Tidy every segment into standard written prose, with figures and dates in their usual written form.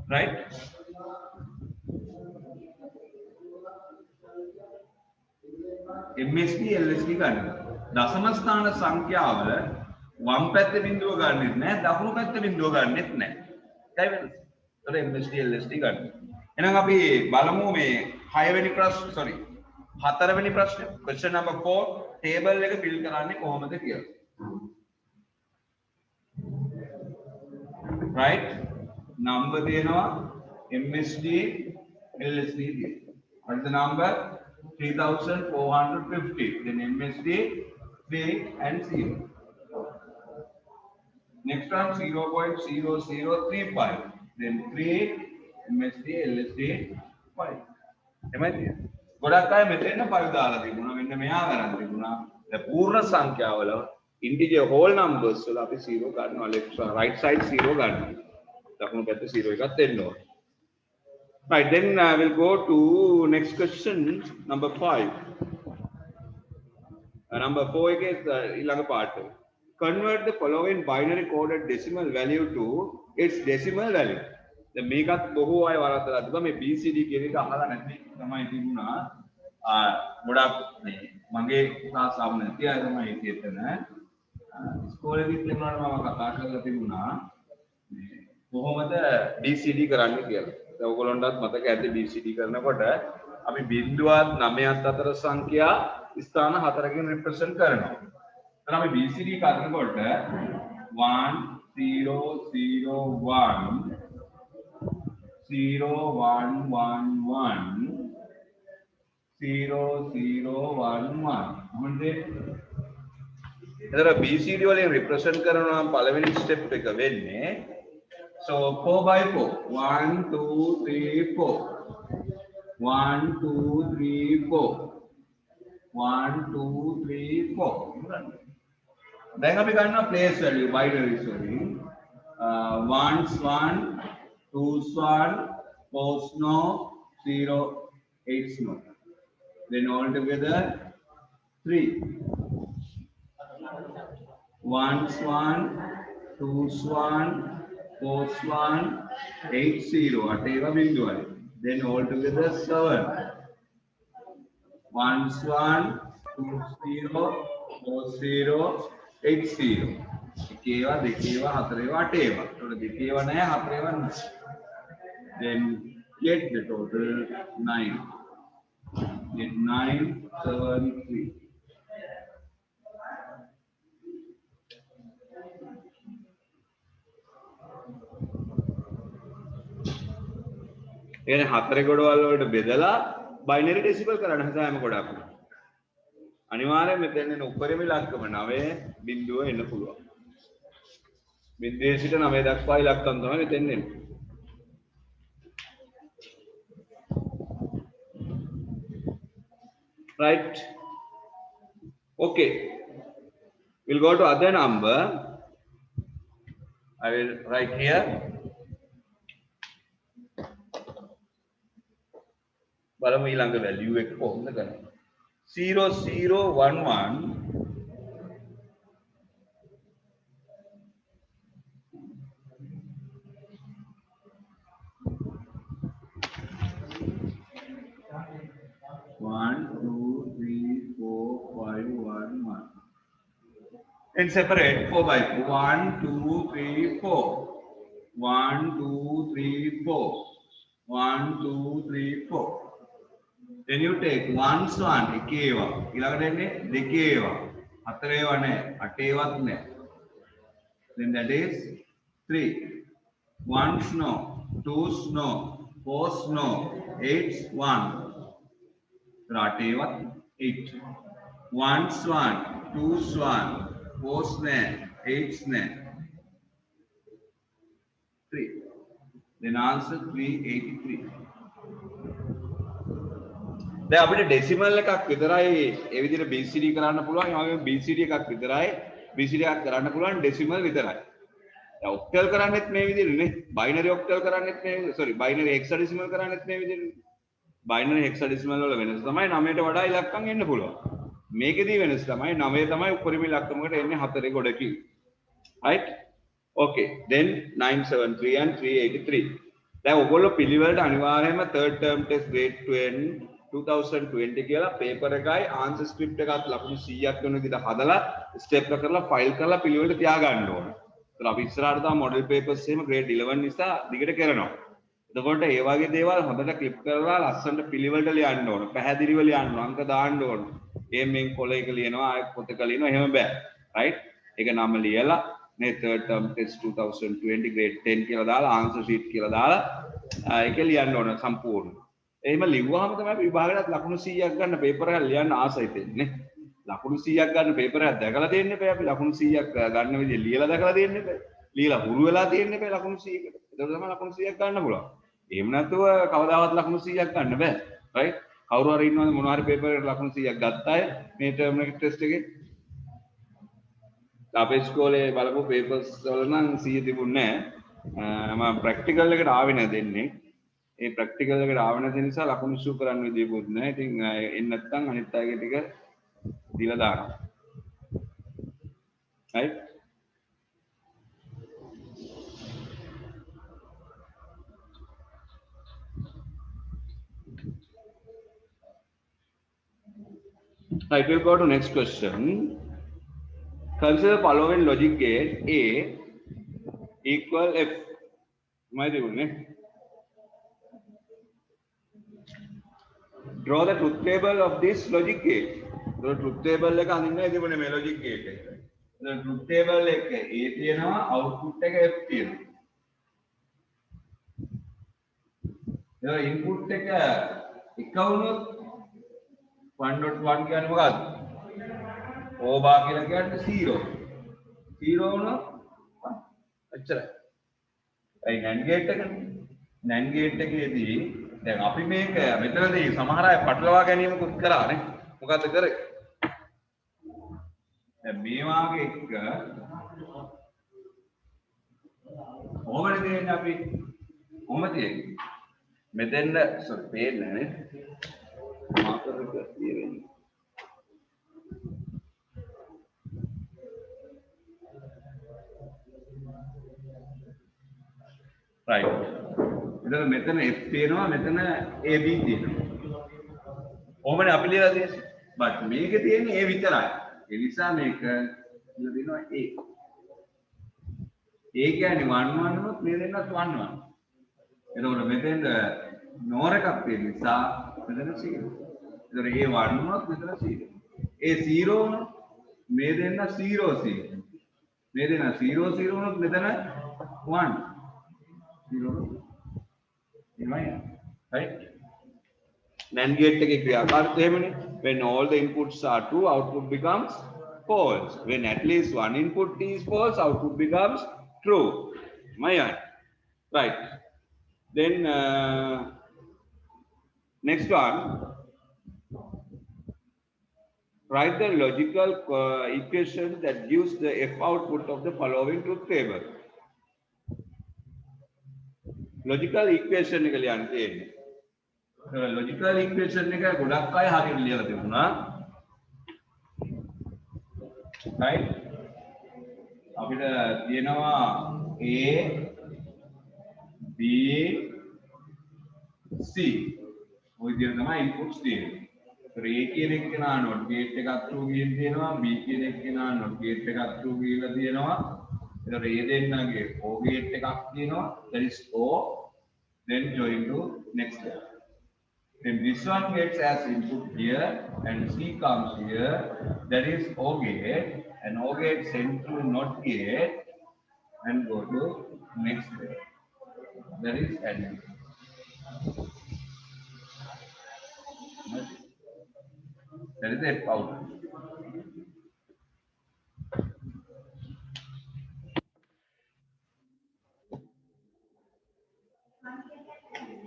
right? MSD LSD ගන්න. දශම ස්ථාන සංඛ්‍යාවල වම් පැත්තේ බිඳුව ගන්නෙත් නැහැ, දකුණු පැත්තේ බිඳුව ගන්නෙත් නැහැ. ඒකයි වෙනස. ඒතර MSD LSD ගන්න. එහෙනම් අපි බලමු මේ 6 වෙනි ප්‍රශ්න, sorry 4 වෙනි ප්‍රශ්නේ. question number 4 table එක fill කරන්නේ කොහොමද කියලා. right? number දෙනවා MSD LSD දෙනවා. what is the number? 3450. Then MSD 3 and 0. Next one 0.0035. Then 3 MSD LSD 5. එමෙයි. ගොඩක් අය මෙතන 5 දාලා තිබුණා. මෙන්න මෙහා කරන් තිබුණා. දැන් පූර්ණ සංඛ්‍යාවල integer whole numbers වල අපි 0 ගන්නවා. left right side 0 ගන්නවා. දකුණු පැත්තේ 0 එකක් දෙන්න ඕනේ. Right, then we'll go to next question, number 5. Number 4 is ඊළඟ part. Convert the following binary coded decimal value to its decimal value. දැන් මේකත් බොහෝ අය වරද්දලා තිබ්බා. මේ BCD කියන එක අහලා නැති තමයි තිබුණා. ගොඩක් මේ මගේ ක්ලාස් ආව නැති අය තමයි හිටියේතන. ඉස්කෝලේදී තිබුණාට මම කතා කරලා තිබුණා මේ කොහොමද BCD කරන්නේ කියලා. ඔයගොල්ලන්ටත් මතක ඇති BCD කරනකොට අපි බිඳුවත් 9ත් අතර සංඛ්‍යා ස්ථාන 4කින් represent කරනවා. එතන අපි BCD කරනකොට 1 0 0 1 0 1 1 1 0 0 1 1 මොකද එතන BCD වලින් represent කරනවා නම් පළවෙනි step එක වෙන්නේ so 4 by 4 1 2 3 4 1 2 3 4 1 2 3 4 දැන් අපි ගන්නවා place value binaries වලින් ones 1 twos 1 fours no 0 eights no then all together 3 ones 1 twos 1 fours 1 8 0 අටේව බිඳුවයි then all together 7 ones 1 twos 0 fours 0 8 0 එකේවා දෙකේවා හතරේවා අටේවා ඒතකොට දෙකේවා නැහැ හතරේවා නැහැ then get the total 9 get 9 7 3 එනේ හතරේ ගොඩවල් වලට බෙදලා බයිනරි ඩෙසිමල් කරන්න හැම ගොඩක්ම අනිවාර්යයෙන් මෙතන එන උපරිම ඉලක්කම 9 බිඳුව එන්න පුළුවන්. බිඳුවේ සිට 9 දක්වා ඉලක්කම් තමයි මෙතෙන් එන්නේ. Right? Okay. We'll go to other number. I will write here. බලමු ඊළඟ value එක කොහොමද ගන්නේ. 0 0 1 1 1 2 3 4 5 1 1 and separate 4 by 4 1 2 3 4 1 2 3 4 1 2 3 4 then you take ones 1 එකේවා ඊළඟට එන්නේ දෙකේවා හතරේවා නැහැ අටේවත් නැහැ then that is 3 ones no twos no fours no eights 1 අටේවත් 8 ones 1 twos 1 fours නැහැ eights නැහැ 3 then answer 383 දැන් අපිට ඩෙසිමල් එකක් විතරයි ඒ විදිහට BCD කරන්න පුළුවන්. ඒ වගේම BCD එකක් විතරයි BCD එකක් කරන්න පුළුවන් ඩෙසිමල් විතරයි. දැන් ඔක්ටල් කරන්නේත් මේ විදිහටනේ. බයිනරි ඔක්ටල් කරන්නේත් මේ විදිහට. සෝරි බයිනරි හෙක්සාඩෙසිමල් කරන්නේත් මේ විදිහට. බයිනරි හෙක්සාඩෙසිමල් වල වෙනස තමයි 9ට වඩා ඉලක්කම් එන්න පුළුවන්. මේකෙදී වෙනස තමයි 9 තමයි උපරිම ඉලක්කමකට එන්නේ 4 ගොඩකින්. right? Okay, then 973 and 383. දැන් ඔයගොල්ලෝ පිළිවෙලට අනිවාර්යයෙන්ම third term test grade 2020 කියලා paper එකයි answer script එකත් ලකුණු 100ක් වෙන විදිහට හදලා step එක කරලා file කරලා පිළිවෙලට තියාගන්න ඕන. ඒතර අපි ඉස්සරහට තව model papers එහෙම grade 11 නිසා දිගට කරනවා. එතකොට ඒ වගේ දේවල් හොඳට clip කරලා ලස්සනට පිළිවෙලට ලියන්න ඕන. පැහැදිලිව ලියන්න ඕන. අංක දාන්න ඕන. මේන් කොළ එක ලියනවා ආයෙත් පොතක ලියනවා එහෙම බෑ. right? ඒක නම ලියලා මේ third term test 2020 grade 10 කියලා දාලා answer sheet කියලා දාලා ඒක ලියන්න ඕන සම්පූර්ණ. එහෙම ලිව්වහම තමයි අපි විභාගයට ලකුණු 100ක් ගන්න පේපර් එකක් ලියන්න ආසයි තියෙන්නේ. ලකුණු 100ක් ගන්න පේපර් එකක් දැකලා දෙන්න එපා. අපි ලකුණු 100ක් ගන්න විදිහ ලියලා දැකලා දෙන්න එපා. ලියලා හුරු වෙලා තියෙන්න එපා ලකුණු 100කට. ඒක තමයි ලකුණු 100ක් ගන්න පුළුවන්. එහෙම නැතුව කවදාවත් ලකුණු 100ක් ගන්න බෑ. right? කවුරු හරි ඉන්නවද මොනවා හරි පේපර් එකට ලකුණු 100ක් ගත්ත අය මේ ටර්ම් එක ටෙස්ට් එකේ? අපේ ඉස්කෝලේ බලපු පේපර්ස් වල නම් 100 තිබුණේ නැහැ. මම ප්‍රැක්ටිකල් එකට ආවේ නැහැ දෙන්නේ. ඒ ප්‍රැක්ටිකල් එකට ආව නැති නිසා ලකුණු ඉෂු කරන්න විදියකුත් නැහැ. ඉතින් එන්න නැත්නම් අනිත් අයගේ ටික දීලා දානවා. right? Right, we'll go to next question. Consider following logic gate A equal F. Draw the truth table of this logic gate. The truth table එක අඳින්න ඉතින් මේ logic gate එක. The truth table එක A තියෙනවා output එක F තියෙනවා. ඒ input එක එක වුණොත් 1.1 කියන්නේ මොකක්ද? O bar කියලා කියන්නේ 0. 0 වුණොත් එච්චරයි. ඒ NAND gate එකනේ. NAND gate එකේදී දැන් අපි මේක මෙතනදී සමහර අය පටලවා ගැනීමකුත් කරානේ. මොකද්ද කරේ? දැන් මේ වාගේ එක කොහොමද දෙන්නේ අපි? කොහොමද තියෙන්නේ? මෙතෙන්ද සොරි පේන්නේ නැහැ නේ. මාකර් එක තියෙන්නේ. right. එතන මෙතන F තියෙනවා මෙතන AB තියෙනවා. කොහොමද අපි ලියලා තියෙන්නේ? but මේකේ තියෙන්නේ A විතරයි. ඒ නිසා මේක ලියලා දෙනවා A. A කියන්නේ 1 1 උනොත් මේ දෙන්නත් 1 1. එතකොට මෙතෙන්ද NOR එකක් තියෙන නිසා මෙතන 0. එතකොට A 1 උනොත් මෙතන 0. A 0 උනොත් මේ දෙන්න 0 0. මේ දෙන්න 0 0 උනොත් මෙතන 1. 0 right? NAND gate එකේ ක්‍රියාකාරීත්වය එහෙමනේ. When all the inputs are true, output becomes false. When at least one input is false, output becomes true. Right. Then next one. Write the logical equation that gives the F output of the following truth table. Logical equation එක ලියන්න තියෙන්නේ. Logical equation එක ගොඩක් අය හරියට ලියලා තිබුණා. right? අපිට තියෙනවා A B C. ඔය විදිහට තමයි inputs තියෙන්නේ. A කියන එක නා not gate එකක් through ගිහින් තියෙනවා. B කියන එක නා not gate එකක් through ගිහිල්ලා තියෙනවා. එතකොට A දෙන්නගේ O gate එකක් තියෙනවා. that is O. Then join to next level. Then this one gets as input here and C comes here. That is O gate, and O gate sent to NOT gate and go to next level. That is AND. That is the output.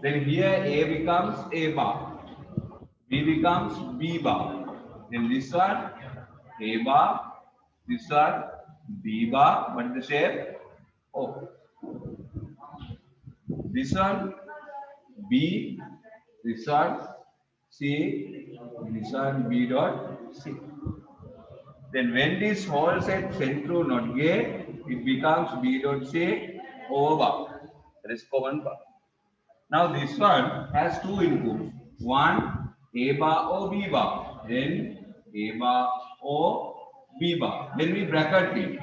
Then here A becomes A bar, B becomes B bar. Then this one A bar, this one B bar, what is the shape? O. This one B, this one C, this one B dot C. Then when this whole set sent through NOT gate, it becomes B dot C over bar. That is common bar. Now this one has two inputs. One A bar or B bar. Then A bar or B bar. Then we bracket it.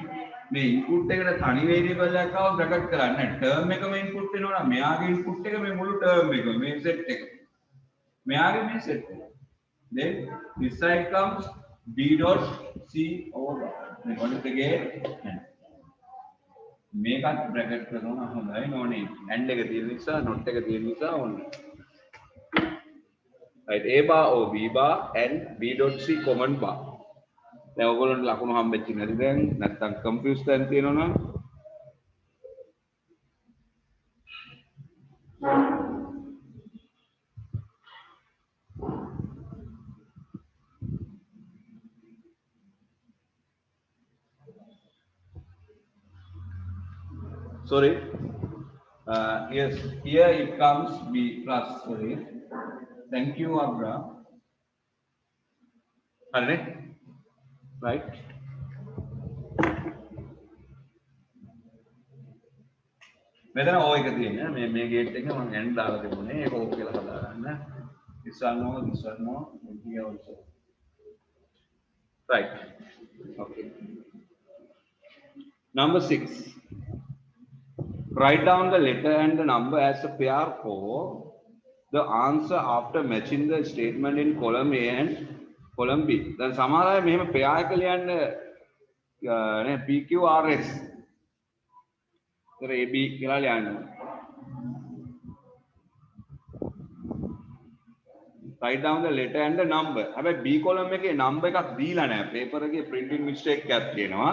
මේ input එකට තනි variable එකක් ආව bracket කරන්නේ term එකම input වෙනවා නම් මෙයාගේ input එක මේ මුළු term එකම මේ set එක. මෙයාගේ මේ set එක. Then this side comes B dot C over bar. මේ කොහෙද ගියේ? මේකත් bracket කරනවා හොඳයි නෝනේ and එක තියෙන නිසා not එක තියෙන නිසා ඕනේ right A bar or B bar and B dot C common bar දැන් ඔයගොල්ලන්ට ලකුණු හම්බෙච්ච නැති දැන් නැත්තම් confuse දැන් තියෙනවා නම් sorry yes here it comes B plus sorry thank you Abra right මෙතන O එක තියෙනවා මේ gate එක මම end දාලා තිබුණේ ඒක ඕක කියලා හදාගන්න this one no here also right okay number 6 write down the letter and the number as a pair for the answer after matching the statement in column A and column B. දැන් සමහර අය මෙහෙම pair එක ලියන්න නේ PQRS. ඒතර AB කියලා ලියන්න. write down the letter and the number. හැබැයි B column එකේ number එකක් දීලා නැහැ. paper එකේ printing mistake එකක් තියෙනවා.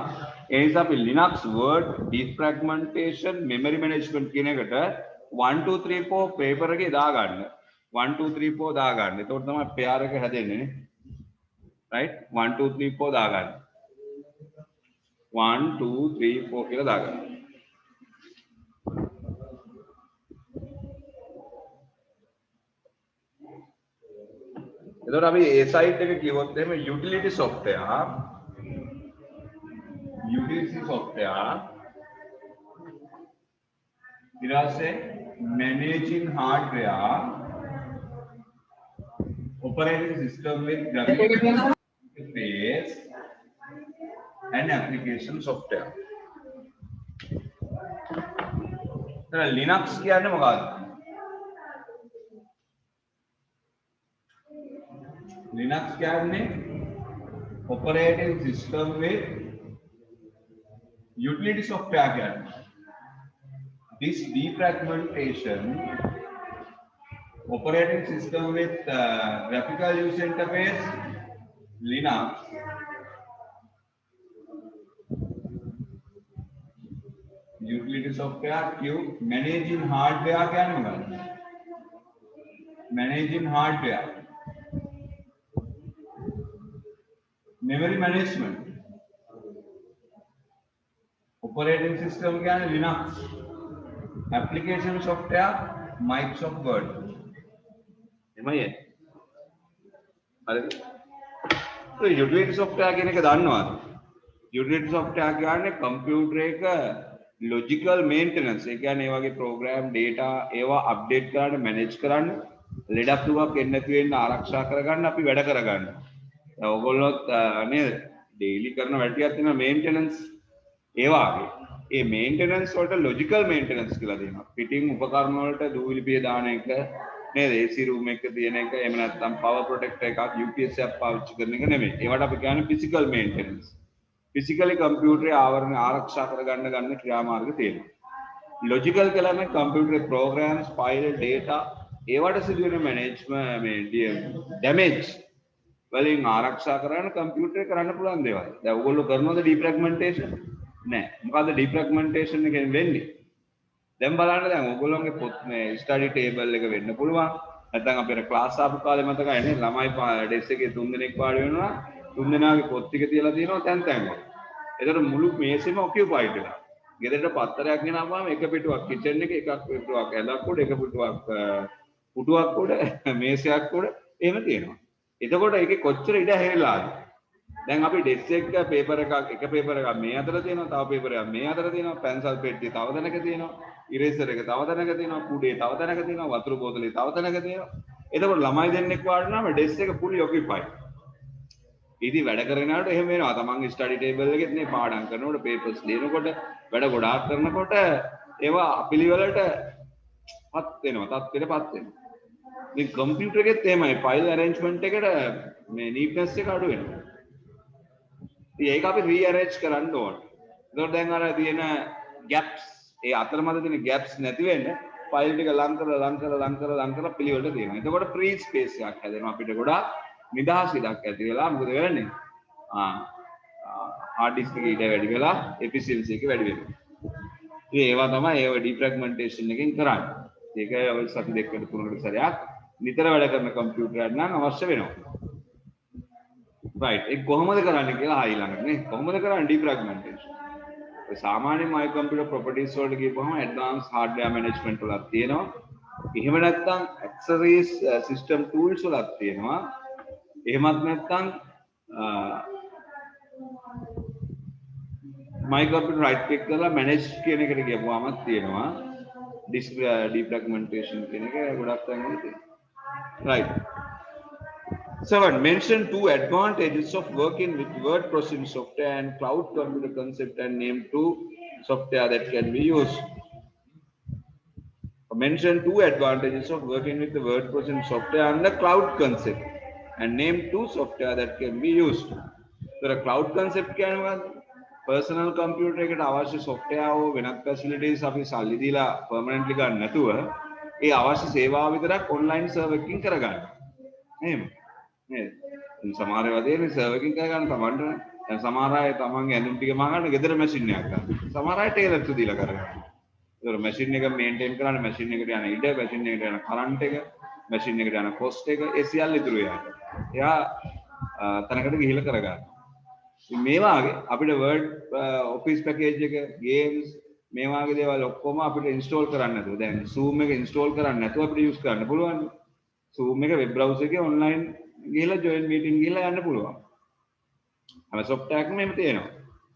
ඒ නිසා අපි Linux word defragmentation memory management කියන එකට 1 2 3 4 paper එකේ දාගන්න. 1 2 3 4 දාගන්න. එතකොට තමයි pair එක හැදෙන්නේ නේ. right 1 2 3 4 දාගන්න. 1 2 3 4 කියලා දාගන්න. එතකොට අපි ඒ site එක කිව්වොත් එහෙම utility software ඊළඟට managing hardware operating system with graphical interface and application software. Linux කියන්නේ මොකක්ද? Linux කියන්නේ operating system with utility software කියන්නේ. This defragmentation operating system with graphical user interface Linux utility software Q managing hardware කියන්නේ මොකක්ද? managing hardware memory management operating system කියන්නේ Linux application software Microsoft Word එමය හරිද ඒ utility software කියන එක දන්නවද utility software කියන්නේ computer එක logical maintenance ඒ කියන්නේ ඒ වගේ program data ඒවා update කරන්න manage කරන්න ලෙඩක් දුවක් එන්නේ නැති වෙන්න ආරක්ෂා කරගන්න අපි වැඩ කරගන්න ඔයගොල්ලොත් නේද daily කරන වැඩ ටිකක් තියෙනවා maintenance ඒ වගේ ඒ මේන්ටනන්ස් වලට ලොජිකල් මේන්ටනන්ස් කියලා දෙනවා. පිටින් උපකරණ වලට දූවිලි පිය දාන එක නේද? AC room එක තියෙන එක එහෙම නැත්නම් power protector එකක් UPS එකක් පාවිච්චි කරන එක නෙමෙයි. ඒවට අපි කියන්නේ physical maintenance. physically computer ආවරණ ආරක්ෂා කරගන්න ගන්න ක්‍රියාමාර්ග තියෙනවා. logical කියලා මේ computer programs, file, data ඒවට සිදුවෙන management මේ damage වලින් ආරක්ෂා කරගන්න computer කරන්න පුළුවන් දේවල්. දැන් ඔයගොල්ලෝ කරනවද defragmentation? නෑ මොකද්ද defragmentation එකෙන් වෙන්නේ දැන් බලන්න දැන් ඔයගොල්ලෝගේ පොත් මේ study table එක වෙන්න පුළුවන් නැත්නම් අපේ ක්ලාස් ආපු කාලේ මතකයි නේ ළමයි ඩෙස්ක් එකේ 3 දෙනෙක් වාඩි වෙනවා 3 දෙනාගේ පොත් ටික තියලා තියෙනවා තැන් තැන් වල ඒතර මුළු මේසෙම occupied වෙලා ගෙදරට පත්තරයක් ගෙනාවාම එක පිටුවක් kitchen එකේ එකක් පිටුවක් ඇඳක් උඩ එක පිටුවක් පුටුවක් උඩ මේසයක් උඩ එහෙම තියෙනවා එතකොට ඒකේ කොච්චර ඉඩ හැරලාද දැන් අපි ඩෙස්ක් එක පේපර් එක පේපර් එකක් මේ අතර තියෙනවා, තව පේපර් එකක් මේ අතර තියෙනවා, පැන්සල් පෙට්ටිය තව තැනක තියෙනවා, ඉරේසර් එක තව තැනක තියෙනවා, කුඩේ තව තැනක තියෙනවා, වතුර බෝතලේ තව තැනක තියෙනවා. එතකොට ළමයි දෙන්නෙක් වාඩිනාම ඩෙස්ක් එක fully occupied. ඉතින් වැඩ කරගෙන යනකොට එහෙම වෙනවා. තමන්ගේ ස්ටඩි ටේබල් එකෙත් නේ පාඩම් කරනකොට පේපර්ස් ලියනකොට වැඩ ගොඩාක් කරනකොට ඒවා අපිලිවෙලට පත් වෙනවා, තත්ත්වෙටපත් වෙනවා. මේ කම්පියුටර් එකෙත් එහෙමයි ෆයිල් අරේන්ජ්මන්ට් එකට මේ නීට්නස් එක අඩු වෙනවා. ඉතින් ඒක අපි රීඅරේන්ජ් කරන්න ඕන. ඒතකොට දැන් අර තියෙන ગેප්ස් ඒ අතරමැද තියෙන ગેප්ස් නැති වෙන්න ෆයිල් ටික ලං කරලා පිළිවෙලට තියෙනවා. එතකොට ෆ්‍රී ස්පේස් එකක් හැදෙනවා අපිට ගොඩාක් නිදහස් ඉඩක් ඇති වෙලා මොකද වෙන්නේ? hard disk එකේ ඉඩ වැඩි වෙලා efficiency එක වැඩි වෙනවා. ඉතින් ඒවා තමයි ඒව defragmentation එකෙන් කරන්නේ. ඒක ඔය සති දෙකකට තුනකට සැරයක් නිතර වැඩ කරන කම්පියුටරයක් නම් අවශ්‍ය වෙනවා. right ඒක කොහොමද කරන්නේ කියලා ඊළඟට නේ කොහොමද කරන්නේ defragmentation. ඔය සාමාන්‍ය my computer properties වලට ගිහපුවම advanced hardware management වලක් තියෙනවා. එහෙම නැත්නම් accessories system tools වලක් තියෙනවා. එහෙමත් නැත්නම් my computer right click කරලා manage කියන එකට ගියපුවාමත් තියෙනවා. disk defragmentation කියන එක ගොඩක් තැන්වල තියෙනවා. right 7 mention two advantages of working with word processing software and cloud computer concept and name two software that can be used. Mention two advantages of working with the word processing software and the cloud concept and name two software that can be used. So the cloud concept කියන්නේ personal computer එකට අවශ්‍ය software හෝ වෙනත් facilities අපි සල්ලි දීලා permanently ගන්න නැතුව ඒ අවශ්‍ය සේවාව විතරක් online server එකකින් කරගන්න. එහෙම නේද? සමහර ඒවා දෙන්නේ server එකකින් කරගන්න තමන්ට. දැන් සමහර අය තමන්ගේ ඇඳුම් ටික මගන්න ගෙදර machine එකක් ගන්න. සමහර අය tailor ට දීලා කරගන්න. ඒතර machine එක maintain කරන්න machine එකට යන ඉඩ, machine එකට යන current එක, machine එකට යන cost එක ඒ සියල්ල ඉතුරු වෙනවා. එයා තැනකට ගිහිල්ලා කරගන්න. මේ වාගේ අපිට word office package එක games මේ වාගේ දේවල් ඔක්කොම අපිට install කරන්න නැතුව දැන් zoom එක install කරන්න නැතුව අපිට use කරන්න පුළුවන්. zoom එක web browser එකේ online ගිහලා join meeting ගිහලා යන්න පුළුවන්. හැම software එකක්ම එහෙම තියෙනවා.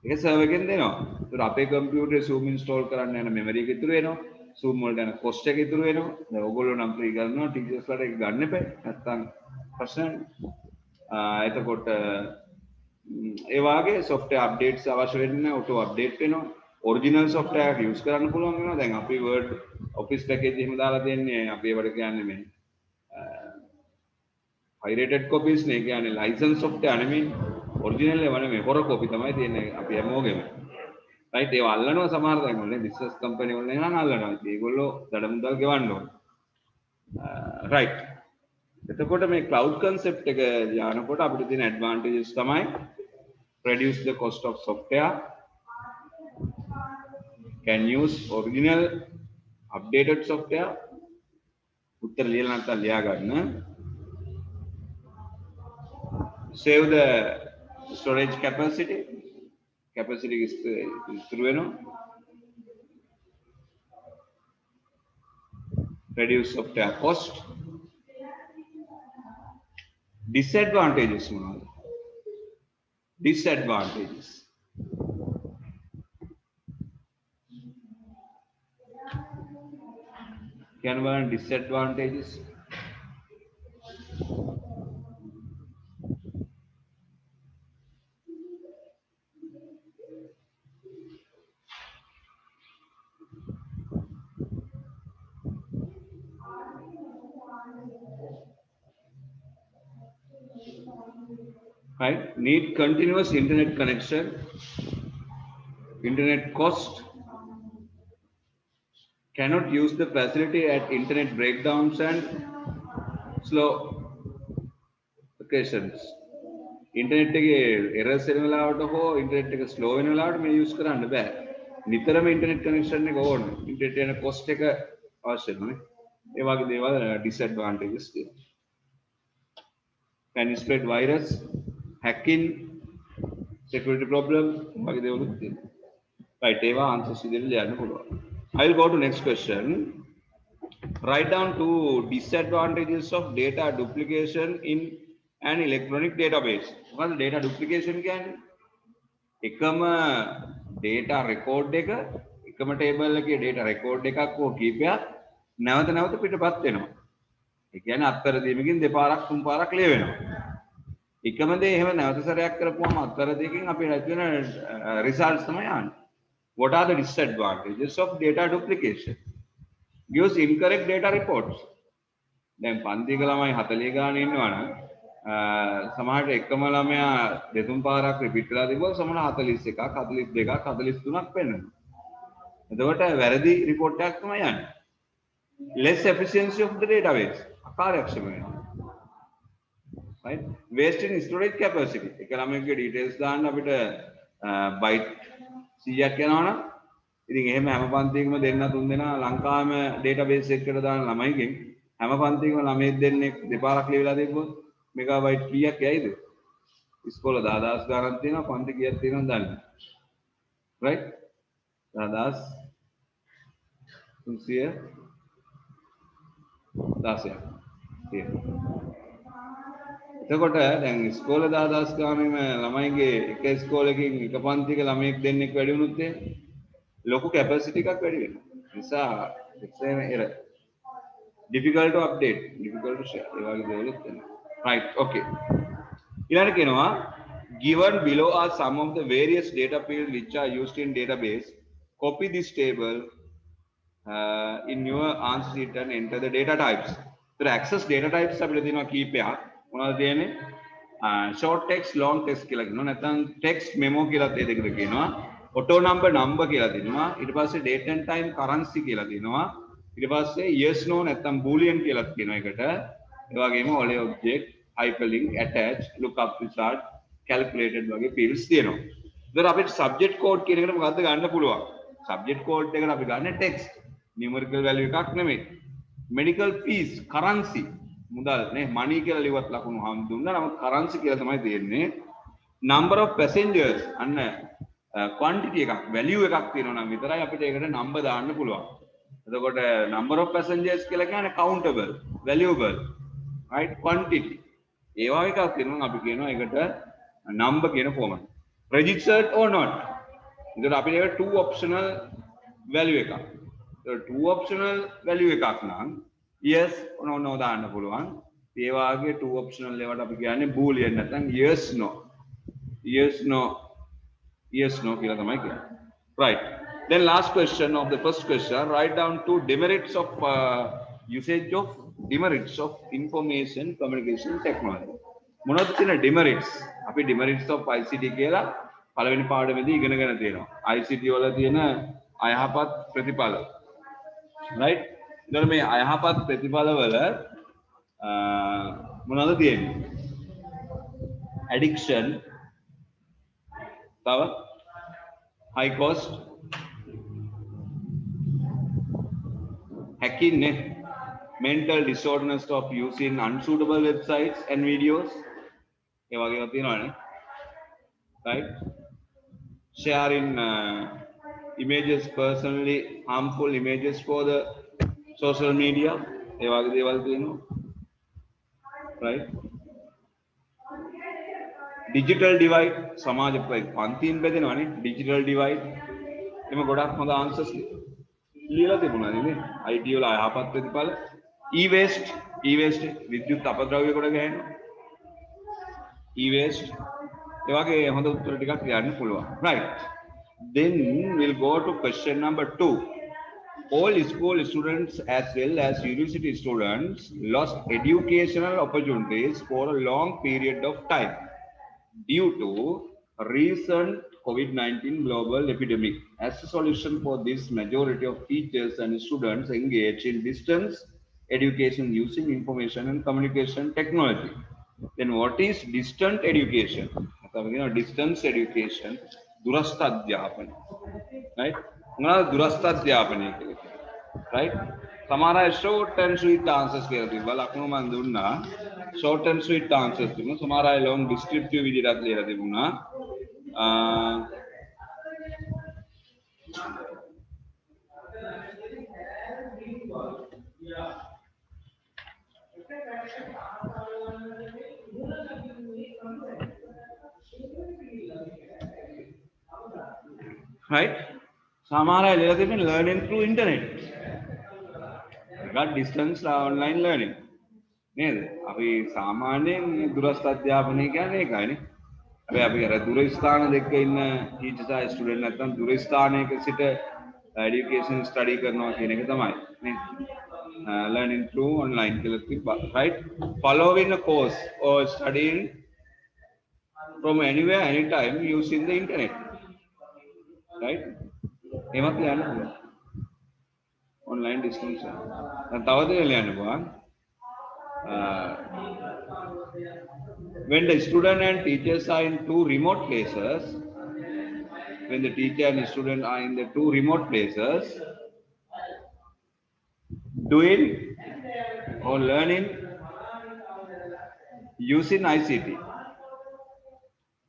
ඒක server එකෙන් දෙනවා. ඒතර අපේ computer zoom install කරන්න යන memory එක ඉතුරු වෙනවා. zoom වලට යන cost එක ඉතුරු වෙනවා. දැන් ඕගොල්ලෝ නම් free කරනවා teachers ලාට ඒක ගන්න එපා. නැත්තම් ප්‍රශ්න එතකොට ඒ වාගේ software updates අවශ්‍ය වෙන්නේ auto update වෙනවා. original software එක use කරන්න පුළුවන් වෙනවා. දැන් අපි word office package එහෙම දාලා දෙන්නේ අපි ඒවට කියන්නේ මේ pirated copies නේ කියන්නේ license software නෙමෙයි. original ඒවා නෙමෙයි හොර copy තමයි තියෙන්නේ අපි හැමෝගෙම. right ඒවා අල්ලනවා සමහර තැන් වල නේ business company වල නම් අල්ලනවා. ඒගොල්ලෝ දඩ මුදල් ගෙවන්න ඕන. right එතකොට මේ cloud concept එක යනකොට අපිට තියෙන advantages තමයි reduce the cost of software, can use original updated software, උත්තර ලියලා නැත්නම් ලියා ගන්න, save the storage capacity ඉතුරු වෙනවා, reduce software cost. Disadvantages මොනවද? Disadvantages can we learn disadvantages? Right, need continuous internet connection, internet cost, cannot use the facility at internet breakdowns and slow occasions. internet එකේ errors එන වෙලාවට හෝ internet එක slow වෙන වෙලාවට මේ use කරන්න බෑ. නිතරම internet connection එක ඕන. internet යන cost එක අවශ්‍ය නැහැ. ඒ වගේ දේවල් disadvantages තියෙනවා. Can spread virus, hacking, security problem වගේ දේවල් තියෙනවා. right ඒවා answers ඉදිරියට ලියන්න පුළුවන්. I will go to next question. Write down two disadvantages of data duplication in an electronic database. මොකද data duplication කියන්නේ? එකම data record එක එකම table එකේ data record එකක් හෝ කීපයක් නැවත නැවත පිටපත් වෙනවා. ඒ කියන්නේ අත්තර දීමකින් දෙපාරක් තුන් පාරක් ලිය වෙනවා. එකම දේ එහෙම නැවත සැරයක් කරපුවම අත්තර දෙකකින් අපි රැස් වෙන results තමයි ආන්නේ. What are the disadvantages of data duplication? Gives incorrect data reports. දැන් පන්තික ළමයි 40 ගාන ඉන්නවනම් සමහරට එකම ළමයා දෙතුන් පාරක් රිපීට් කරලා තිබුණොත් සමහර 41ක් 42ක් 43ක් වෙනවා. එතකොට වැරදි report එකක් තමයි යන්නේ. Less efficiency of the database. අකාර්යක්ෂම වෙනවා. Right? Waste in storage capacity. එක ළමයෙකුගේ details දාන්න අපිට byte 100ක් යනවනම් ඉතින් එහෙම හැම පන්තියකම දෙන්න තුන් දෙනා ලංකාවේම database එකකට දාන ළමයිගෙන් හැම පන්තියකම ළමයෙක් දෙන්නෙක් දෙපාරක් ලියවිලා තිබ්බොත් මෙගාබයිට් කීයක් යයිද? ඉස්කෝල 10000 ගණන් තියෙනවා පන්ති කීයක් තියෙනවද දන්නේ නැහැ. right 10310 තියෙනවා. එතකොට දැන් ඉස්කෝලේ 10000 ගානෙම ළමයිගේ එක ඉස්කෝලේකින් එක පන්තියක ළමයෙක් දෙන්නෙක් වැඩි වුණොත් ලොකු කැපැසිටි එකක් වැඩි වෙනවා. නිසා එක්සෑම error difficult to update, difficult to share. ඒ වගේ දේවල් තියෙනවා. right okay. ඊළඟට කියනවා given below are some of the various data fields which are used in database. Copy this table in your answer sheet and enter the data types. So access data types අපිට තියෙනවා කීපයක්. මොනවද තියෙන්නේ? short text long text කියලා කියනවා. නැත්නම් text memo කියලා ඒ දෙකද කියනවා. auto number කියලා තියෙනවා. ඊට පස්සේ date and time currency කියලා තියෙනවා. ඊට පස්සේ yes no නැත්නම් boolean කියලා කියනවා එකට. ඒ වගේම olay object, hyperlink, attach, lookup result, calculated වගේ fields තියෙනවා. ඉතින් අපිට subject code කියන එකට මොකද්ද ගන්න පුළුවන්? subject code එකට අපි ගන්න text, numerical value එකක් නෙමෙයි. medical fees, currency, මුදල් නේ money කියලා ලියවත් ලකුණු හම් දුන්නා. නමුත් currency කියලා තමයි තියෙන්නේ. number of passengers අන්න quantity එකක්, value එකක් තියෙනවා නම් විතරයි අපිට ඒකට number දාන්න පුළුවන්. එතකොට number of passengers කියලා කියන්නේ countable, valuable, right, quantity. ඒ වගේ එකක් තියෙනවා අපි කියනවා ඒකට number කියන format. registered or not. එතකොට අපිට ඒක two optional value එකක්. ඒක two optional value එකක් නම් yes or no දාන්න පුළුවන්. ඒ වගේ two optional ඒවට අපි කියන්නේ boolean නැත්නම් yes no. yes no yes no කියලා තමයි කියන්නේ. right. Then last question of the first question, write down two demerits of usage of information communication technology. මොනවද තියෙන demerits? අපි demerits of ICT කියලා පළවෙනි පාඩමේදී ඉගෙනගෙන තියෙනවා. ICT වල තියෙන අයහපත් ප්‍රතිඵල. right? ඉතින් මේ අයහපත් ප්‍රතිඵල වල මොනවද තියෙන්නේ? addiction, තව high cost, hacking, mental disorders of using unsuitable websites and videos. ඒ වගේම තියෙනවානේ. right? sharing images, personally harmful images for the social media. ඒ වගේ දේවල් තියෙනවා. right? digital divide, සමාජ පන්තියෙන් බෙදෙනවානේ. digital divide. එම ගොඩක් හොඳ answers ලියලා තිබුණා නේද? IT වල අයහපත් ප්‍රතිඵල. e-waste විද්‍යුත් අපද්‍රව්‍ය කොට ගහනවා. e-waste ඒ වගේ හොඳ උත්තර ටිකක් ලියන්න පුළුවන්. right. then we'll go to question number 2. all school students as well as university students lost educational opportunities for a long period of time due to recent COVID-19 global epidemic. As a solution for this, majority of teachers and students engage in distance education using information and communication technology. Then what is distant education? Distance education, durasth adhyapana. Right? durasth adhyapana. Right? Samara short and sweet answers කියලා තිබ්බා. ලකුණු මන් දුන්නා. short and sweet answers තිබුණා. සමහර අය long descriptive විදිහට ලියලා තිබුණා. right? සමහර අය දෙලා තියෙන්නේ learning through internet. එකක් distance online learning. නේද? අපි සාමාන්‍යයෙන් දුරස්ථ අධ්‍යාපනය කියන්නේ ඒකයිනේ. අපි අර දුර ස්ථාන දෙක ඉන්න ටීචර්ස් ආයි ස්ටුඩන්ට් නැත්නම් දුර ස්ථානයක සිට education study කරනවා කියන එක තමයි නේ. Learning through online කියලා තිබ්බා, right? Following a course or studying from anywhere anytime using the internet, right? එහෙමත් ලියන්න පුළුවන්. online distance. දැන් තව දෙයක් ලියන්න පුළුවන්. When the student and teachers are in two remote places, when the teacher and student are in the two remote places, doing or learning using ICT.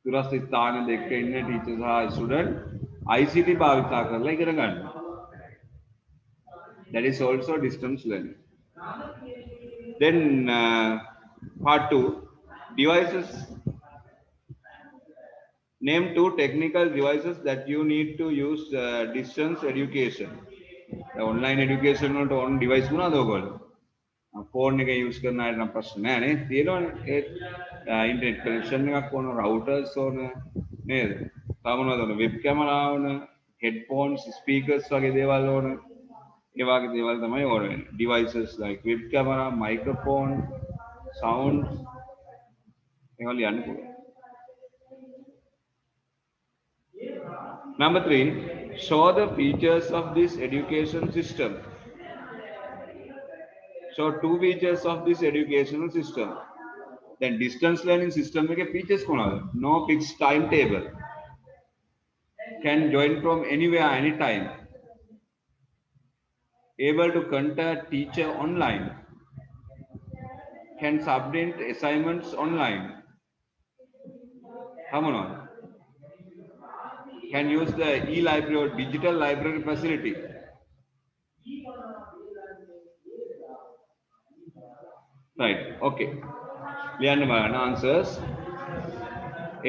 දුරස්ථ ස්ථාන දෙක ඉන්න ටීචර් සහ ස්ටුඩන්ට් ICT භාවිතා කරලා ඉගෙන ගන්නවා. That is also distance learning. Then part 2, devices. Name 2 technical devices that you need to use distance education. The online education වලට on device මොනවද ඔයගොල්ලෝ? ෆෝන් එක use කරන අය නම් ප්‍රශ්න නෑ නේ. තියෙනවනේ ඒ ඉන්ටර්නෙට් කනෙක්ෂන් එකක් ඕන, routers ඕන නේද? තව මොනවද ඕන? වෙබ් කැමරා ඕන, headphones, speakers වගේ දේවල් ඕන. ඒ වගේ දේවල් තමයි ඕන වෙන්නේ. Devices like web camera, microphone, sound ඒවා ලියන්න පුළුවන්. Number 3, show the features of this education system. Show 2 features of this educational system. Then distance learning system එකේ features මොනවද? No fixed timetable. Can join from anywhere anytime. Able to contact teacher online. Can submit assignments online. Come on. Can use the e-library or digital library facility. Right, okay. Lian answers.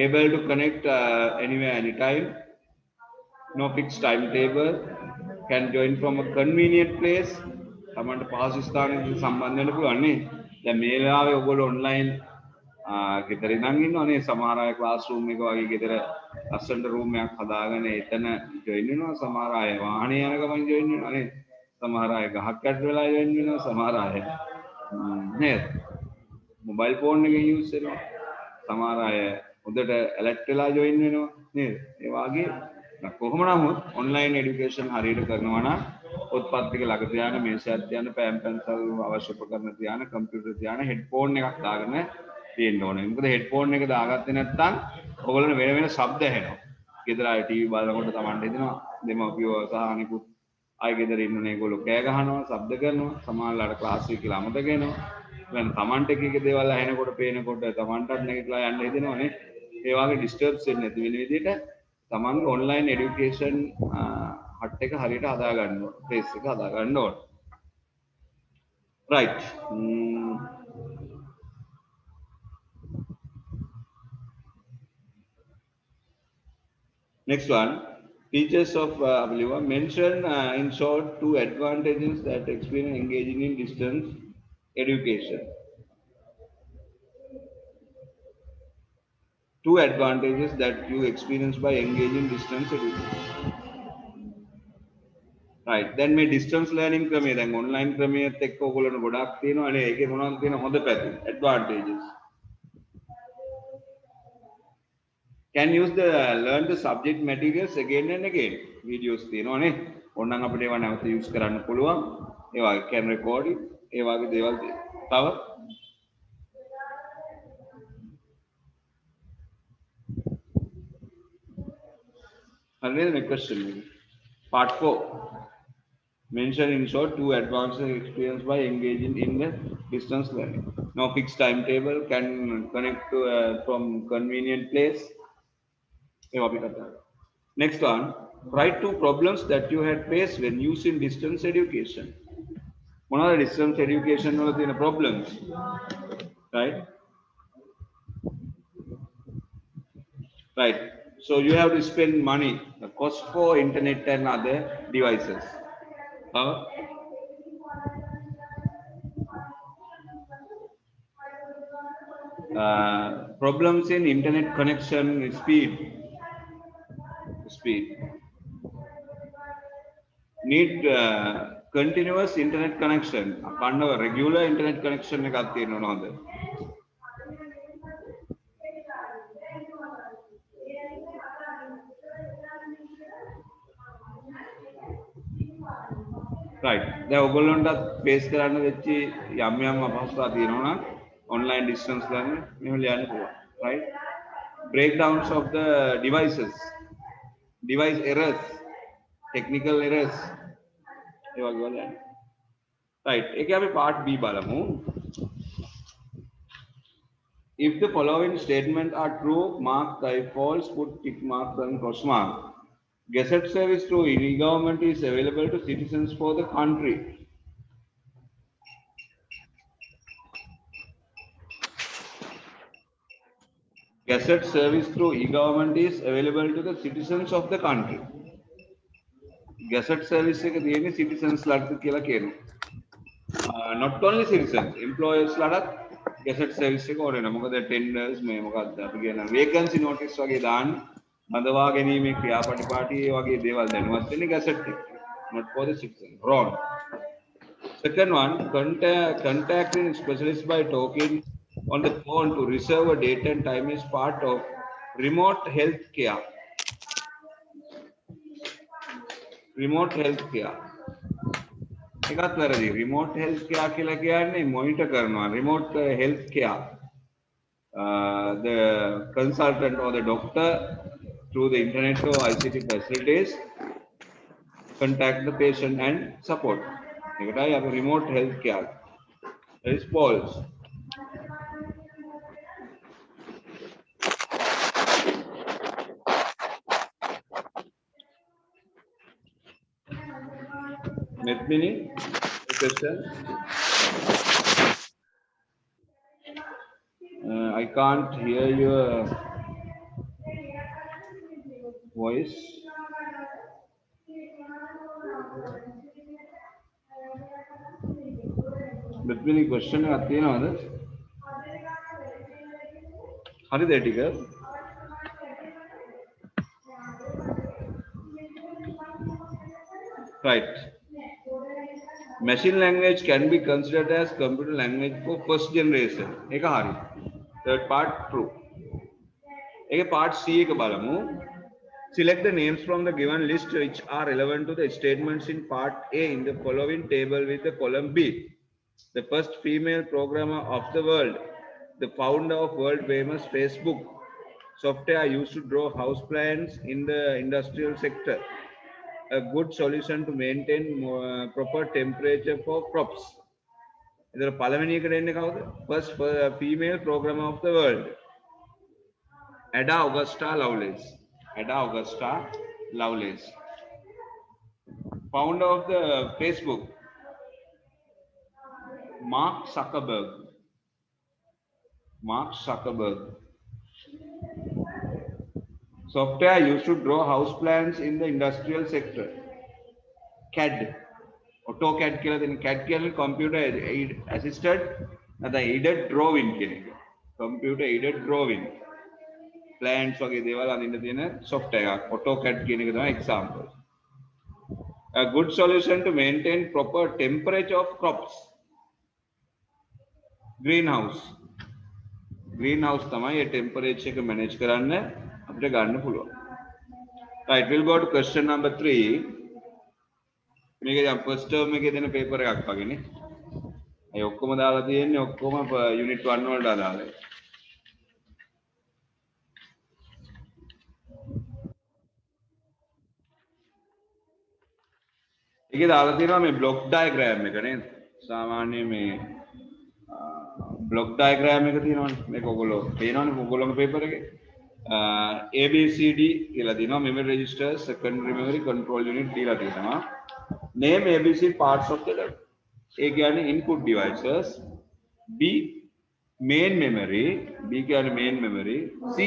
Able to connect anywhere anytime. No fixed timetable. Can join from a convenient place. තමන්ට පහසු ස්ථානයකට සම්බන්ධ වෙන්න පුළුවන් නේ. දැන් මේ වෙලාවේ ඔයගොල්ලෝ ඔන්ලයින් ගෙදර ඉඳන් ඉන්නවනේ. සමහර අය ක්ලාස් රූම් එක වගේ ගෙදර ලස්සනට රූම් එකක් හදාගෙන එතන ජොයින් වෙනවා. සමහර අය වාහනේ යන ගමන් ජොයින් වෙනවා නේ. සමහර අය ගහක් යට වෙලා ජොයින් වෙනවා. සමහර අය නේද? මොබයිල් ෆෝන් එක යූස් කරනවා. සමහර අය හොඳට ඇලර්ට් වෙලා ජොයින් වෙනවා නේද? ඒ වගේ කොහොම නමුත් ඔන්ලයින් এডুকেෂන් හරියට කරනවා නම් පොත්පත් ටික ළඟ තියාගෙන මේසයක් තියාගෙන පෑන් පැන්සල් අවශ්‍ය උපකරණ තියාගෙන කම්පියුටර් තියාගෙන හෙඩ්ෆෝන් එකක් දාගෙන තියෙන්න ඕනේ. මොකද හෙඩ්ෆෝන් එක දාගත්තේ නැත්නම් ඔයගොල්ලෝ වෙන වෙන ශබ්ද ඇහෙනවා. ගෙදර අය ටීවී බලනකොට Tamanට හිතෙනවා දෙමව්පියෝ සහ අනිකුත් අය ගෙදර ඉන්නනේ ඒගොල්ලෝ කෑ ගහනවා, ශබ්ද කරනවා. සමහරවිට ක්ලාස් එක කියලා අමතක වෙනවා. දැන් Tamanට එක එක දේවල් ඇහෙනකොට පේනකොට Tamanටත් නැගිටලා යන්න හිතෙනවනේ. ඒ වගේ ඩිස්ටර්බ්ස් වෙන්නේ නැති වෙන විදිහට තමන්ගේ ඔන්ලයින් এডুকেෂන් හට් එක හරියට හදා ගන්න ඕන. ප්ලේස් එක හදා ගන්න ඕන. right. Next one, features of mention in short 2 advantages that experience engaging in distance education. 2 advantages that you experience by engaging distance education. Right. Then මේ distance learning ක්‍රමය දැන් online ක්‍රමයේත් එක්ක ඔයගොල්ලෝ ගොඩක් තියෙනවානේ. ඒකේ මොනවද තියෙන හොඳ පැති? Advantages. Can use the learn the subject materials again and again. Videos තියෙනවානේ. ඕනනම් අපිට ඒවා නැවත use කරන්න පුළුවන්. ඒ වගේ can record it. ඒ වගේ දේවල් තියෙනවා. තව another question. Part 4. Mention in short 2 advanced experience by engaging in the distance learning. No fixed timetable. Can connect to from convenient place. Next one. Write 2 problems that you had faced when using distance education. One of the distance education was in problems. Right. Right. So you have to spend money, the cost for internet and other devices. Problems in internet connection speed. Need continuous internet connection. Kind of regular internet connection එකක් තියෙනවද? Right. දැන් ඔයගොල්ලන්ටත් face කරන්න වෙච්ච යම් අපහසුතා තියෙනවා නම් online distance learning මෙහෙම ලියන්න පුළුවන්. Right. Breakdowns of the devices, device errors, technical errors. ඒ වගේ වල යන්න. Right. ඒකේ අපි part B බලමු. If the following statements are true, mark by false, put tick mark and cross mark. Gazette service through e-government is available to citizens for the country. Gazette service through e-government is available to the citizens of the country. Gazette service එක තියෙන්නේ citizens ලාට කියලා කියනවා. Not only citizens, employers ලාටත් gazette service එක ඕනේ නැහැ. මොකද tenders මේ මොකක්ද අපි කියන vacancy notice වගේ දාන්න බඳවා ගැනීමේ ක්‍රියාපටිපාටි වගේ දේවල් දැනුවත් වෙන්නේ gazette එක. Not for the citizen. Wrong. Second one, contacting specialists by talking on the phone to reserve a date and time is part of remote health care. Remote health care. එකත් වැරදි. Remote health care කියලා කියන්නේ monitor කරනවා. Remote health care. The consultant or the doctor through the internet or ICT facilities contact the patient and support. එකටයි අපි remote health care. That is false. Medmini, question. I can't hear your voice. Medmini, question එකක් තියෙනවද? හරිද ඒ ටික? Right. Machine language can be considered as computer language for first generation. ඒක හරි. Third part true. ඒකේ part C එක බලමු. Select the names from the given list which are relevant to the statements in part A in the following table with the column B. The first female programmer of the world, the founder of world famous Facebook, software used to draw house plans in the industrial sector, a good solution to maintain proper temperature for crops. ಇದರ ಪಲವನಿ ಎಕಡೆ ಎන්නේ කවුද? First female programmer of the world, Ada Augusta Lovelace. Ada Augusta Lovelace. Founder of the Facebook, Mark Zuckerberg. Mark Zuckerberg. Software used to draw house plans in the industrial sector. CAD. AutoCAD කියලා දෙන CAD කියන්නේ computer assisted නැත්නම් aided drawing කියන එක. Computer aided drawing. Plans වගේ දේවල් අඳින්න තියෙන software එකක්. AutoCAD කියන එක තමයි example. A good solution to maintain proper temperature of crops. Greenhouse. Greenhouse තමයි ඒ temperature එක manage කරන්න අපිට ගන්න පුළුවන්. Right, we'll go to question number 3. මේක දැන් first term එකේ දෙන paper එකක් වගේනේ. අය ඔක්කොම දාලා තියෙන්නේ ඔක්කොම unit 1 වලට අදාළයි. ඒකේ දාලා තියෙනවා මේ block diagram එක නේද? සාමාන්‍ය මේ block diagram එක තියෙනවනේ. මේක ඔයගොල්ලෝ පේනවනේ ඔයගොල්ලෝගේ paper එකේ. ABCD කියලා දෙනවා memory register, secondary memory, control unit දීලා තියෙනවා. Name ABC parts of the A කියන්නේ input devices. B main memory, B කියන්නේ main memory, C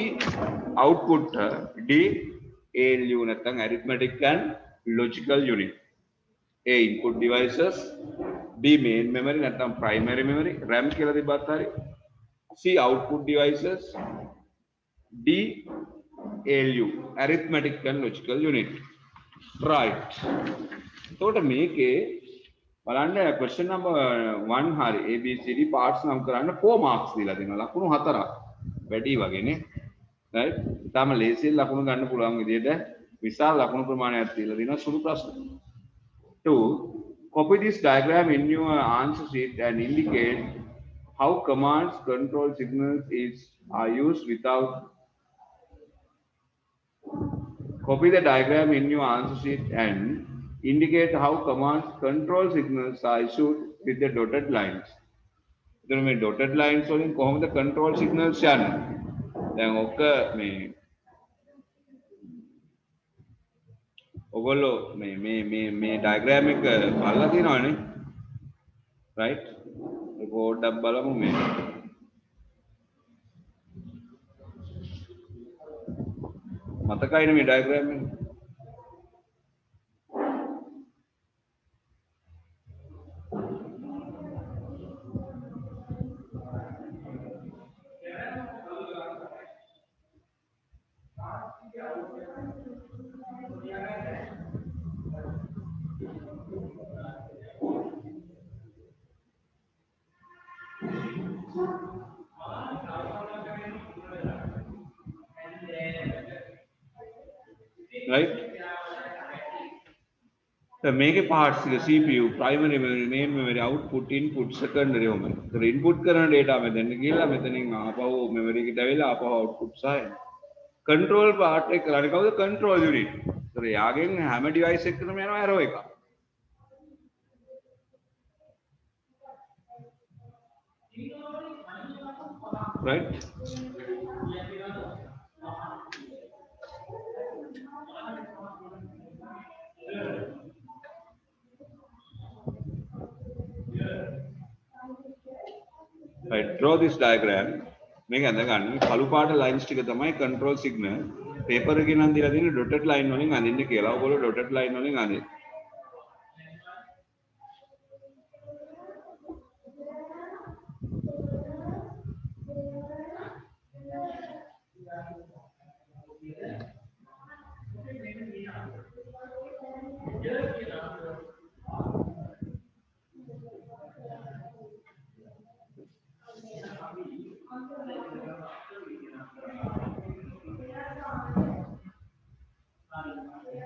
output, D ALU නැත්නම් arithmetic and logical unit. A input devices, B main memory නැත්නම් primary memory, RAM කියලා තිබ්බත් හරි. C output devices, D ALU arithmetic and logical unit. Right. එතකොට මේකේ බලන්න question number 1 හරි ABCD parts නම් කරන්න 4 marks දීලා දෙනවා. ලකුණු 4ක්. වැඩි වගේනේ. right? තාම ලේසියෙන් ලකුණු ගන්න පුළුවන් විදිහට විශාල ලකුණු ප්‍රමාණයක් දීලා දෙනවා සුළු ප්‍රශ්න. 2. Copy this diagram in your answer sheet and indicate how commands control signals are used without. Copy the diagram in your answer sheet and indicate how commands control signals are issued with the dotted lines. එතන මේ dotted lines වලින් කොහොමද control signals යන්නේ? දැන් ඔක මේ ඔයගොල්ලෝ මේ diagram එක බලලා තියෙනවනේ. right? ඒක පොඩ්ඩක් බලමු මේ. මතකයිනේ මේ diagram එක. right? The make parts the CPU, primary memory, main memory, output, input, secondary memory. The input කරන data මෙතන ගිහලා මෙතනින් ආපහු memory එකට ඇවිල්ලා ආපහු output සාය. control part එක කරන්නේ කවුද? control unit. ඒතර යාගෙන් හැම device එකකටම යනවා arrow එක. right? Right, draw this diagram. මේක අඳ ගන්න. කළු පාට lines ටික තමයි control signal. paper එකේ නම් දීලා තියෙන්නේ dotted line වලින් අඳින්න කියලා. ඔයගොල්ලෝ dotted line වලින් අඳින්න.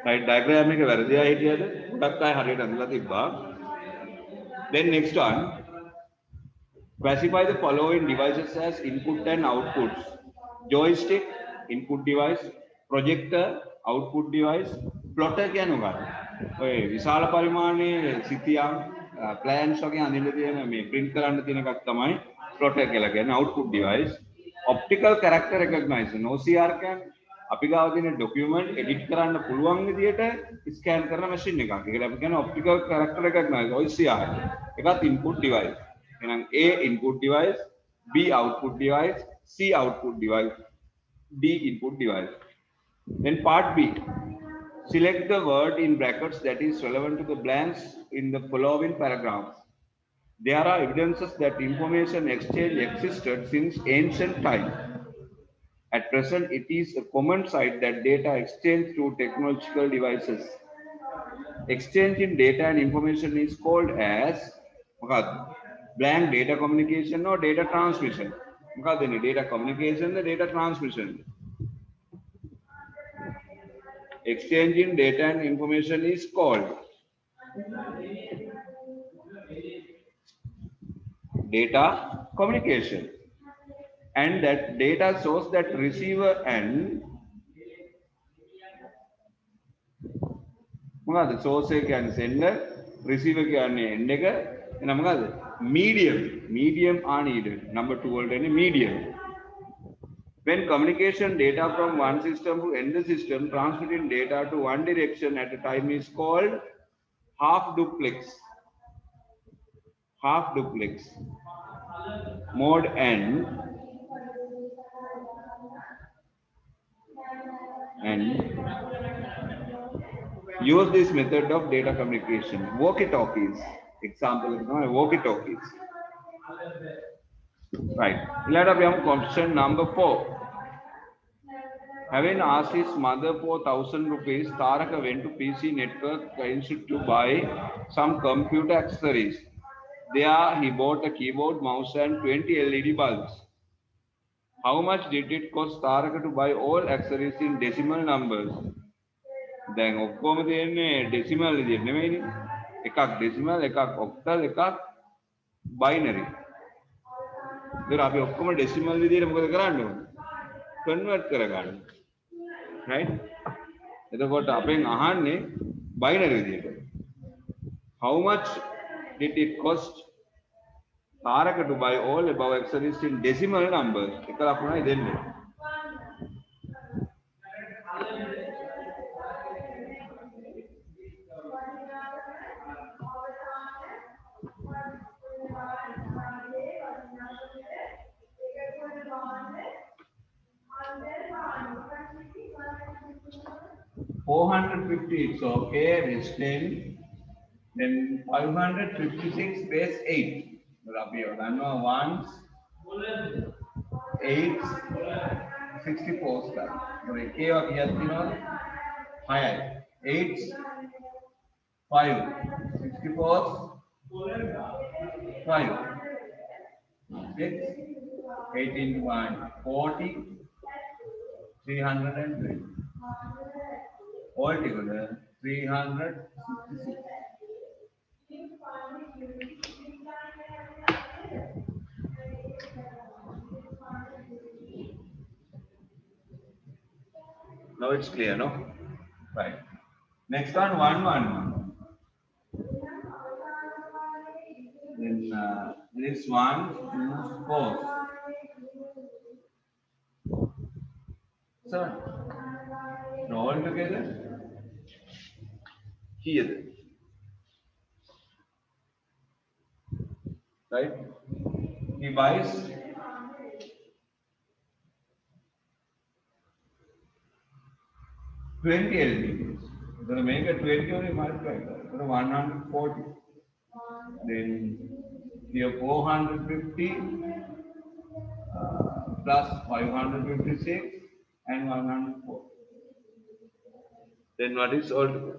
right, diagram එක වැරදිලා හිටියද? ගොඩක් අය හරියට අඳලා තිබ්බා. Then next one, classify the following devices as input and outputs. Joystick, input device, projector, output device, plotter කියන්නේ මොකක්ද? ඔය විශාල පරිමාණයේ සිතියම් plans වගේ අඳින්න තියෙන මේ print කරන්න තියෙන එකක් තමයි plotter කියලා කියන්නේ output device. Optical character recognition OCR කියන්නේ අපි ගාව තියෙන document edit කරන්න පුළුවන් විදියට scan කරන machine එකක්. ඒකට අපි කියන්නේ optical character recognition OCR. ඒකත් input device. එහෙනම් A input device, B output device, C output device, D input device. Then part B. Select the word in brackets that is relevant to the blanks in the following paragraphs. There are evidences that information exchange existed since ancient times. At present, it is a common sight that data exchange through technological devices. Exchanging data and information is called as blank data communication or data transmission. Data communication, the data transmission. Exchanging data and information is called data communication. And that data shows that receiver and the source can sender, receiver can end medium are needed. Number 2 already medium. When communication data from one system to another system transmitting data to one direction at a time is called half duplex. Mode N and use this method of data communication. Walkie-talkies. Example, walkie-talkies. Right. Let us have question number 4. Having asked his mother for 1,000 rupees, Taraka went to PC Network Institute to buy some computer accessories. There he bought a keyboard, mouse and 20 LED bulbs. How much did it cost Taraka to buy all accessories in decimal numbers? දැන් ඔක්කොම තියෙන්නේ decimal විදියට නෙමෙයිනේ. එකක් decimal, එකක් ඔක්ටල්, එකක් binary. ඉතින් අපි ඔක්කොම ඩෙසිමල් විදියට මොකද කරන්න ඕනේ? කන්වර්ට් කරගන්න. right? එතකොට අපෙන් අහන්නේ බයිනරි විදියට. How much did it cost Taraka to buy all above accessories in decimal numbers? එක ලකුණයි දෙන්නේ. $450, it's okay, it's 10. Then 556 base 8. Ones, 8, 64 star. Higher. 8, 5, 64, 5. 6, 18 to 1, 40, 320. Altogether 366. Now it's clear, no? Right. Next one, 111. Then this 1, 2, 4. 7. So all together here. Right? He buys 20 LEDs. So make a 20 only multiply that. So 140. Then here 450 plus 556 and 104. Then what is all?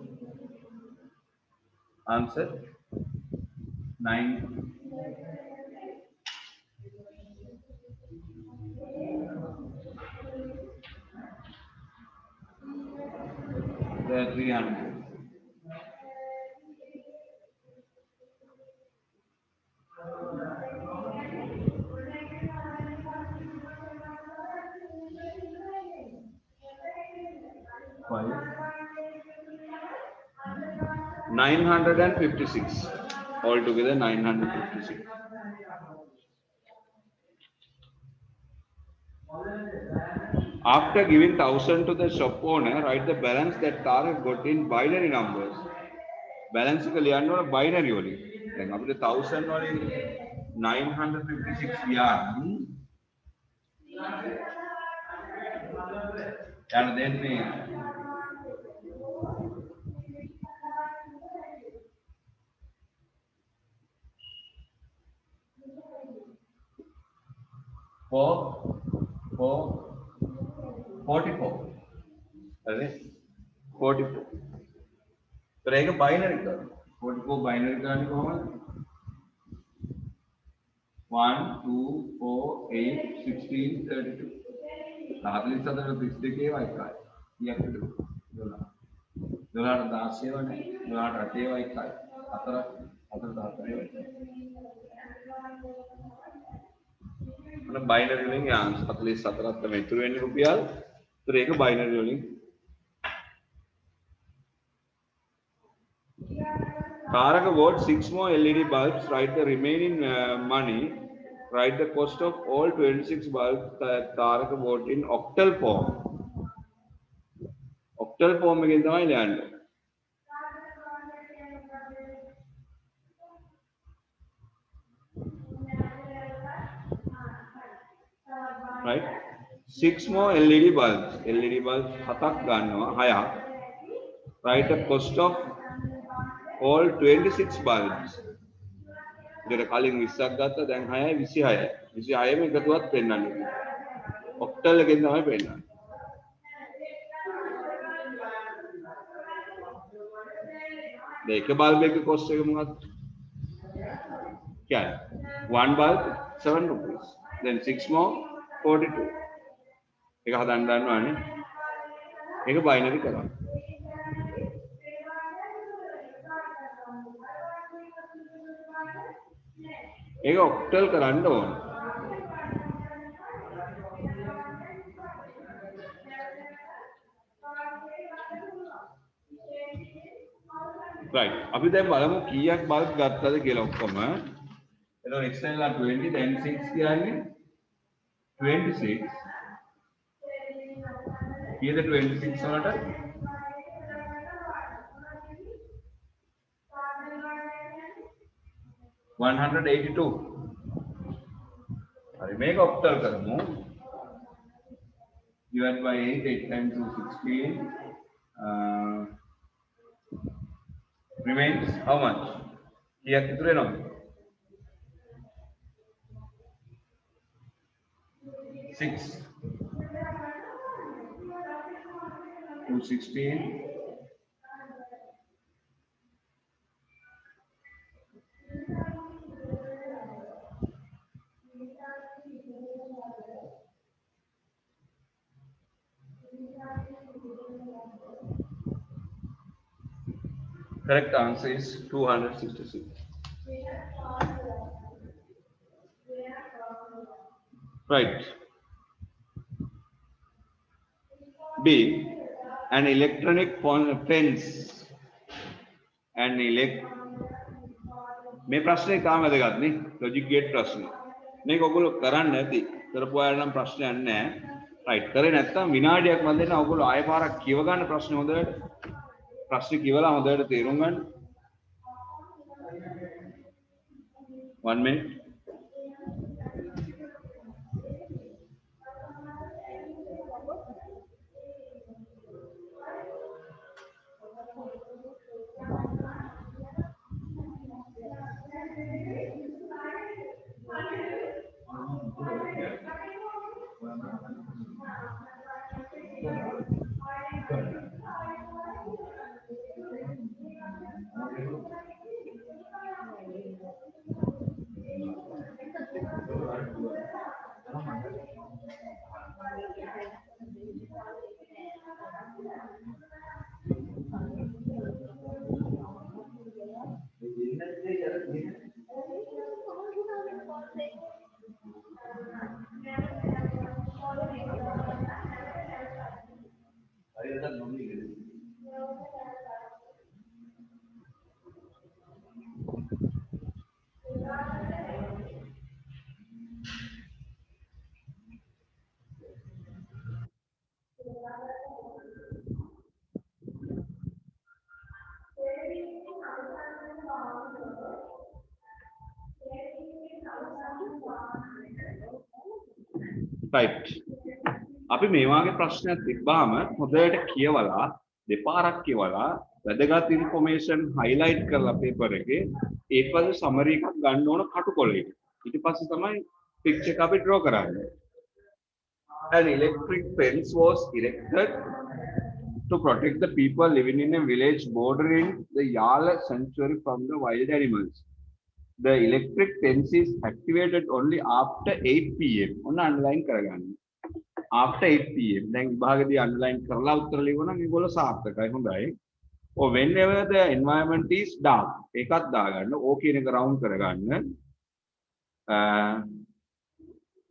Answer 9. There are 300. Five. 956. Altogether 956. After giving 1,000 to the shop owner, write the balance that Tarek got in binary numbers. Balance එක ලියන්න ඕන binary වලින්. දැන් අපිට 1,000 වලින් 956 ලියන්න. යන දෙන්නේ 44. अरे 44. तो रहेगा बाइनरी का 44 बाइनरी का नहीं होगा 1 2 4 8 16 32 रात्रि सदर पिछले के वाई का ये कर डॉलर 10 सेवा नहीं डॉलर 8 वाई का अतर अतर 10 वाई मतलब बाइनरी लिंग यहाँ अतले 17 तक में तो वेनी रुपया तो रहेगा बाइनरी लिंग Taraka bought 6 more LED bulbs. Write the remaining money. Write the cost of all 26 bulbs that Taraka bought in octal form. Octal form again තමයි ලියන්න. right? 6 more LED bulbs. LED bulbs hatak gannawa haya. Write a cost of all 26 bulbs. ඉතින් කලින් 20ක් ගත්තා දැන් 6යි 26යි. 26ම එකතුවත් පෙන්නන්නේ. ඔක්ටල් එකෙන් තමයි පෙන්නන්නේ. දැන් එක බල්බ් එකක cost එක මොකක්ද? क्या है? 1 bulb 7 rupees. Then 6 more 42. एक හදන්න ගන්නවානේ. ඒක binary කරන්න. ඒක octal කරන්න ඕන. right. අපි දැන් බලමු කීයක් බල්බ් ගත්තද කියලා ඔක්කොම. එතකොට external 20 then 6 කියන්නේ 26. කීයද 26 වලට? 182. හරි මේක ඔක්ටල් කරමු. divide by 8, 8 times 2 16. Remains how much? කීයක් ඉතුරු වෙනවද? 6 216 correct answer is 266. Right. B. An electronic fence. මේ ප්‍රශ්නේ තාම වැදගත් නේ ලොජික් ගේට් ප්‍රශ්නේ. මේක ඔයගොල්ලෝ කරන්නේ නැති. කරපු අය නම් ප්‍රශ්නයක් නැහැ. රයිට්. කරේ නැත්තම් විනාඩියක් මන් දෙන්න ඔයගොල්ලෝ ආයෙ පාරක් කියව ගන්න ප්‍රශ්නේ හොඳට. ප්‍රශ්නේ කියවලා හොඳට තේරුම් ගන්න. 1 minute. right. අපි මේ වාගේ ප්‍රශ්නයක් තිබ්බාම හොඳට කියවලා දෙපාරක් කියවලා වැදගත් ඉන්ෆර්මේෂන් highlight කරලා paper එකේ ඒකවල summary එකක් ගන්න ඕන කටුකොලේට. ඊට පස්සේ තමයි picture එක අපි draw කරන්නේ. An electric fence was erected to protect the people living in a village bordering the Yala sanctuary from the wild animals. The electric fence is activated only after 8 p.m. ඔන්න underline කරගන්න. After 8 p.m. දැන් විභාගදී underline කරලා උත්තර ලියවන නම් ඒගොල්ලෝ සාර්ථකයි හොඳයි. or whenever the environment is dark ඒකත් දාගන්න. O කියන එක round කරගන්න.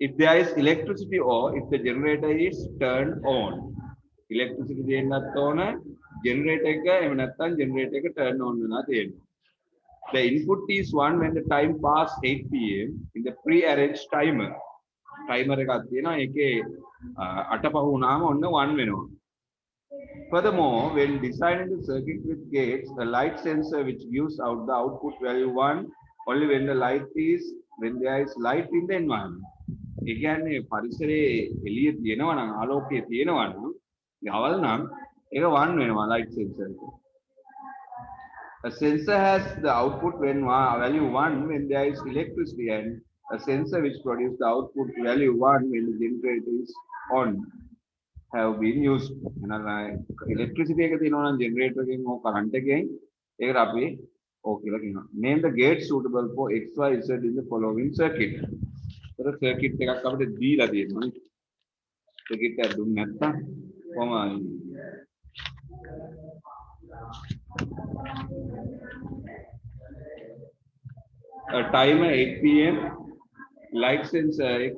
If there is electricity or if the generator is turned on. Electricity දෙන්නත් ඕන generator එක එහෙම නැත්නම් generator එක turn on වෙනවා තියෙනවා. The input is 1 when the time pass 8 p.m. in the pre-arranged timer. Timer එකක් තියෙනවා ඒකේ අටපහ වුණාම ඔන්න 1 වෙනවා. Furthermore, when designing the circuit with gates, the light sensor which gives out the output value 1 only when there is light in the environment. ඒ කියන්නේ පරිසරයේ එළිය තියෙනවා නම් ආලෝකය තියෙනවා නම් ගවල් නම් ඒක 1 වෙනවා light sensor එක. A sensor has the output when value 1 when there is electricity and a sensor which produces the output value 1 when the generator is on have been used. Electricity එක තියෙනවා නම් generator එකෙන් හෝ current එකෙන් ඒකට අපි ඕක කියලා කියනවා. Name the gate suitable for XYZ in the following circuit. ඒක circuit එකක් අපිට දීලා තියෙනවා. circuit එක දුන්නේ නැත්නම් කොහොමද? Timer 8 p.m. light sensor X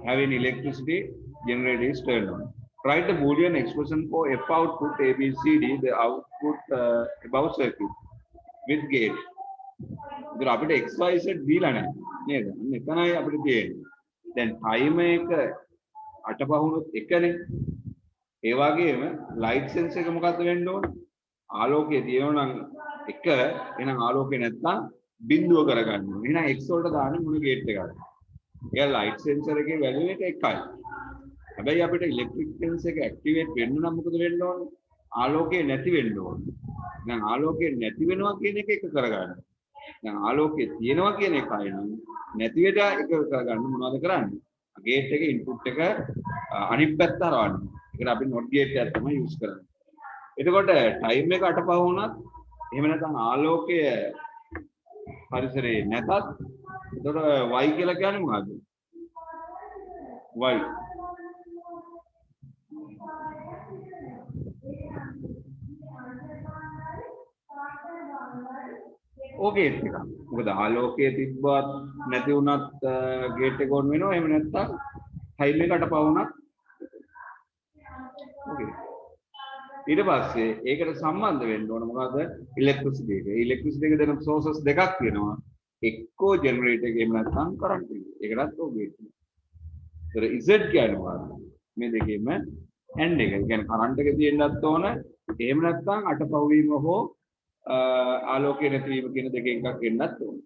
having electricity generator is turned on. Write the Boolean expression for F output ABCD, the output above circuit with gate. ඉතින් අපිට XYZ දීලා නැහැ නේද? මෙතනයි අපිට තියෙන්නේ. දැන් timer එක අටපහුනොත් එකනේ. ඒ වගේම light sensor එක මොකද්ද වෙන්න ඕන? ආලෝකය තියෙනවා නම් එක එහෙනම් ආලෝකය නැත්නම් බිඳුව කරගන්න ඕනේ. එහෙනම් X වලට දාන්නේ මොන ගේට් එකකද? ඒ light sensor එකේ value එක එකයි. හැබැයි අපිට electric fence එක activate වෙන්න නම් මොකද වෙන්න ඕනේ? ආලෝකය නැති වෙන්න ඕනේ. දැන් ආලෝකය නැති වෙනවා කියන එක එක කරගන්න. දැන් ආලෝකය තියෙනවා කියන එකයි නම් නැති වෙට එක කරගන්න මොනවද කරන්නේ? ගේට් එකේ ඉන්පුට් එක අනිත් පැත්ත හරවන්න. ඒකට අපි not gate එකක් තමයි use කරන්නේ. එතකොට time එක අටපහ වුණත් එහෙම නැත්නම් ආලෝකය පරිසරයේ නැතත් එතකොට y කියලා කියන්නේ මොකද්ද? y ඕකේ එක. මොකද ආලෝකයේ තිබ්බත් නැති වුණත් ගේට් එක ඔන් වෙනවා. එහෙම නැත්නම් ටයිම් එක අටපහ වුණත් ඕකේ. ඊට පස්සේ ඒකට සම්බන්ධ වෙන්න ඕන මොකද්ද? ඉලෙක්ට්‍රිසිටි එක. ඉලෙක්ට්‍රිසිටි එක දෙන සෝසස් දෙකක් තියෙනවා. එක්කෝ ජෙනරේටර් එකේ එහෙම නැත්නම් කරන්ට් එක. ඒකටත් ඕකේ. ඒතර Z කියන්නේ මොකද්ද? මේ දෙකේම AND එක. ඒ කියන්නේ කරන්ට් එක තියෙන්නත් ඕන. එහෙම නැත්නම් අටපහ වීම හෝ ආලෝකය නැතිවීම කියන දෙකෙන් එකක් එන්නත් ඕනේ.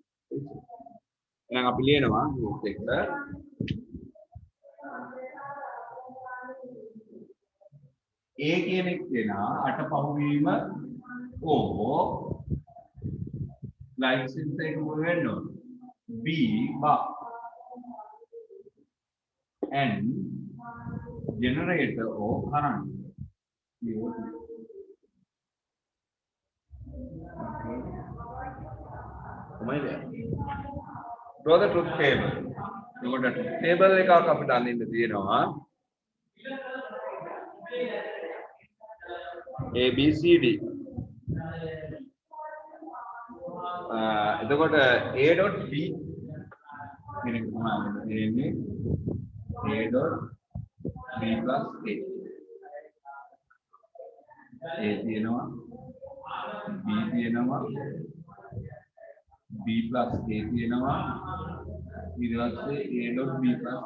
එහෙනම් අපි ලියනවා මේක A කියන එක දෙනා අටපහ වීම ඕ light sensor එක මොන වෙන්න ඕන? B bar and generator or current. Draw the truth table. එතකොට truth table එකක් අපිට අඳින්න තියෙනවා. A B C D. එතකොට A.B කියන එක මොනවද? එන්නේ A.B plus A. A තියෙනවා B තියෙනවා B plus A තියෙනවා ඊට පස්සේ A.B plus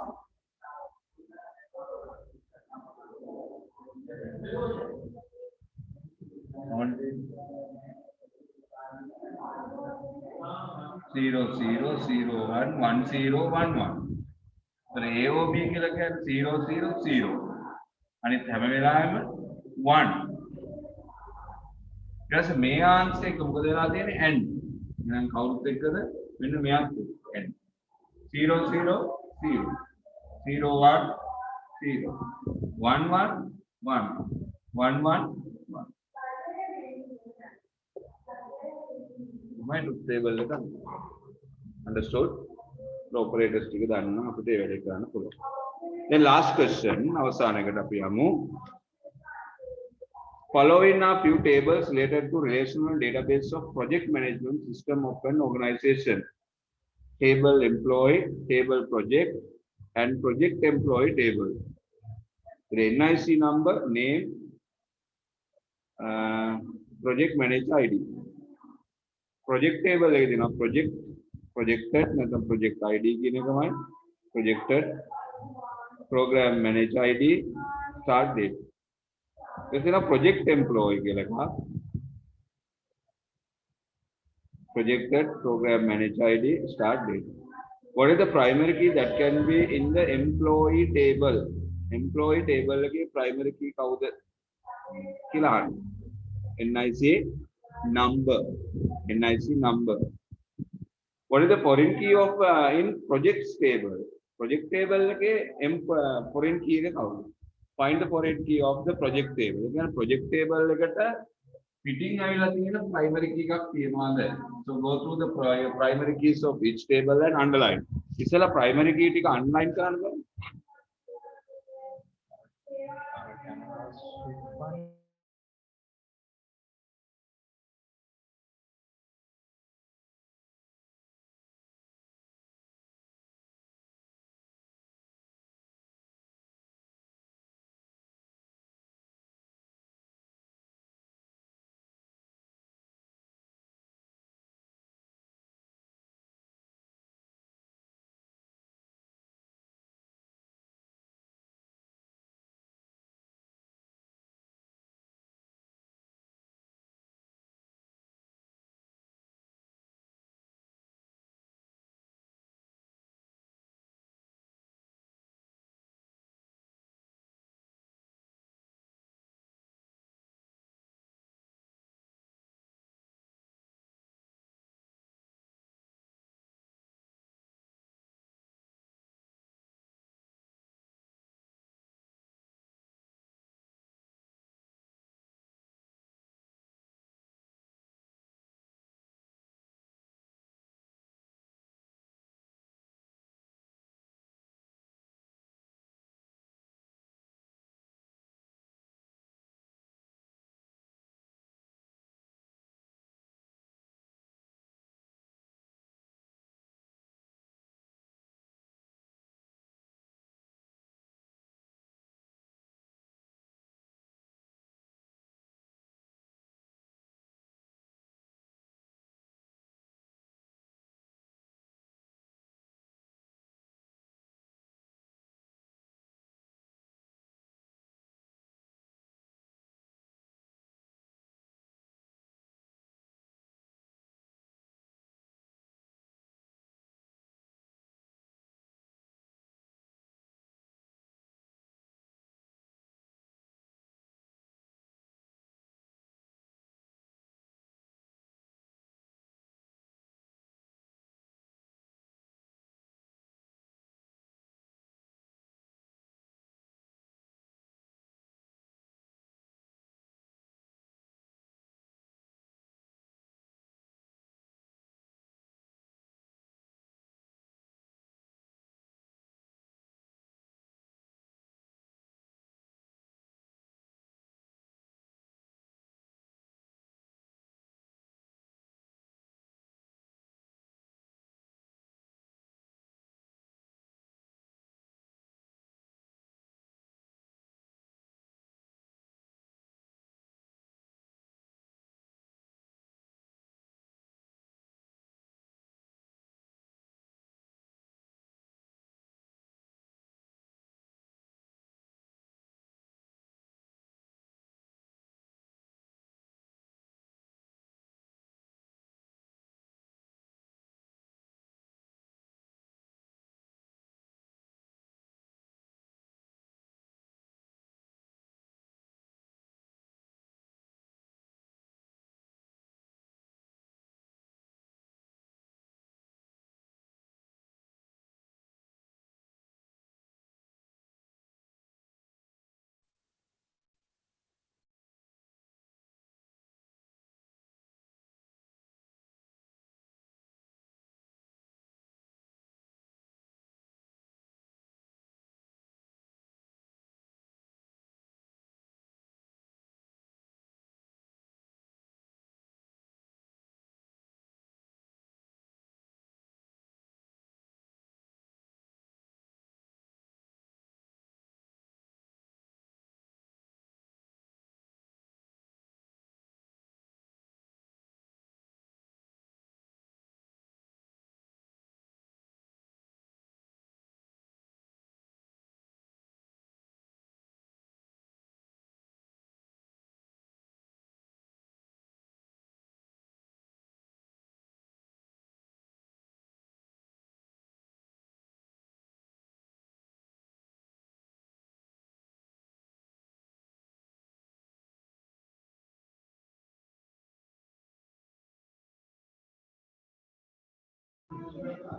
0 0 0 1 1 0 1 1. तर AOB කියලා කියන්නේ 0 0 0. අනිත් හැම වෙලාවෙම 1. ඊට පස්සේ මේ ආන්සර් එක මොකද වෙලා තියෙන්නේ? AND. එහෙනම් කවුරුත් එක්කද? මෙන්න මෙයාත් AND. 0 0 0 0 1 0 1 1 1 1 1 1. My truth table එක understood? Operators ටික දන්න නම් අපිට ඒ වැඩේ කරන්න පුළුවන්. Then last question අවසානයකට අපි යමු. Following are few tables related to relational database of project management system of an organization. Table employee, table project, and project employee table. The NIC number, name, project manager ID. Project table එකේ දෙනවා project, projected නැත්නම් project ID කියන එකමයි. Projected, program manager ID, start date. එතන project employee කියලා එකක්. Projected, program manager ID, start date. What is the primary key that can be in the employee table? Employee table के primary key कौन किला NIC number. NIC number. What is the foreign key of in projects table? Project table के foreign key के कौन? Find the foreign key of the project table. लेकिन project table लेकर fitting आइला थी ना primary key का तीनों है. So go through the primary keys of each table and underline. इसला primary key टिका underline करना.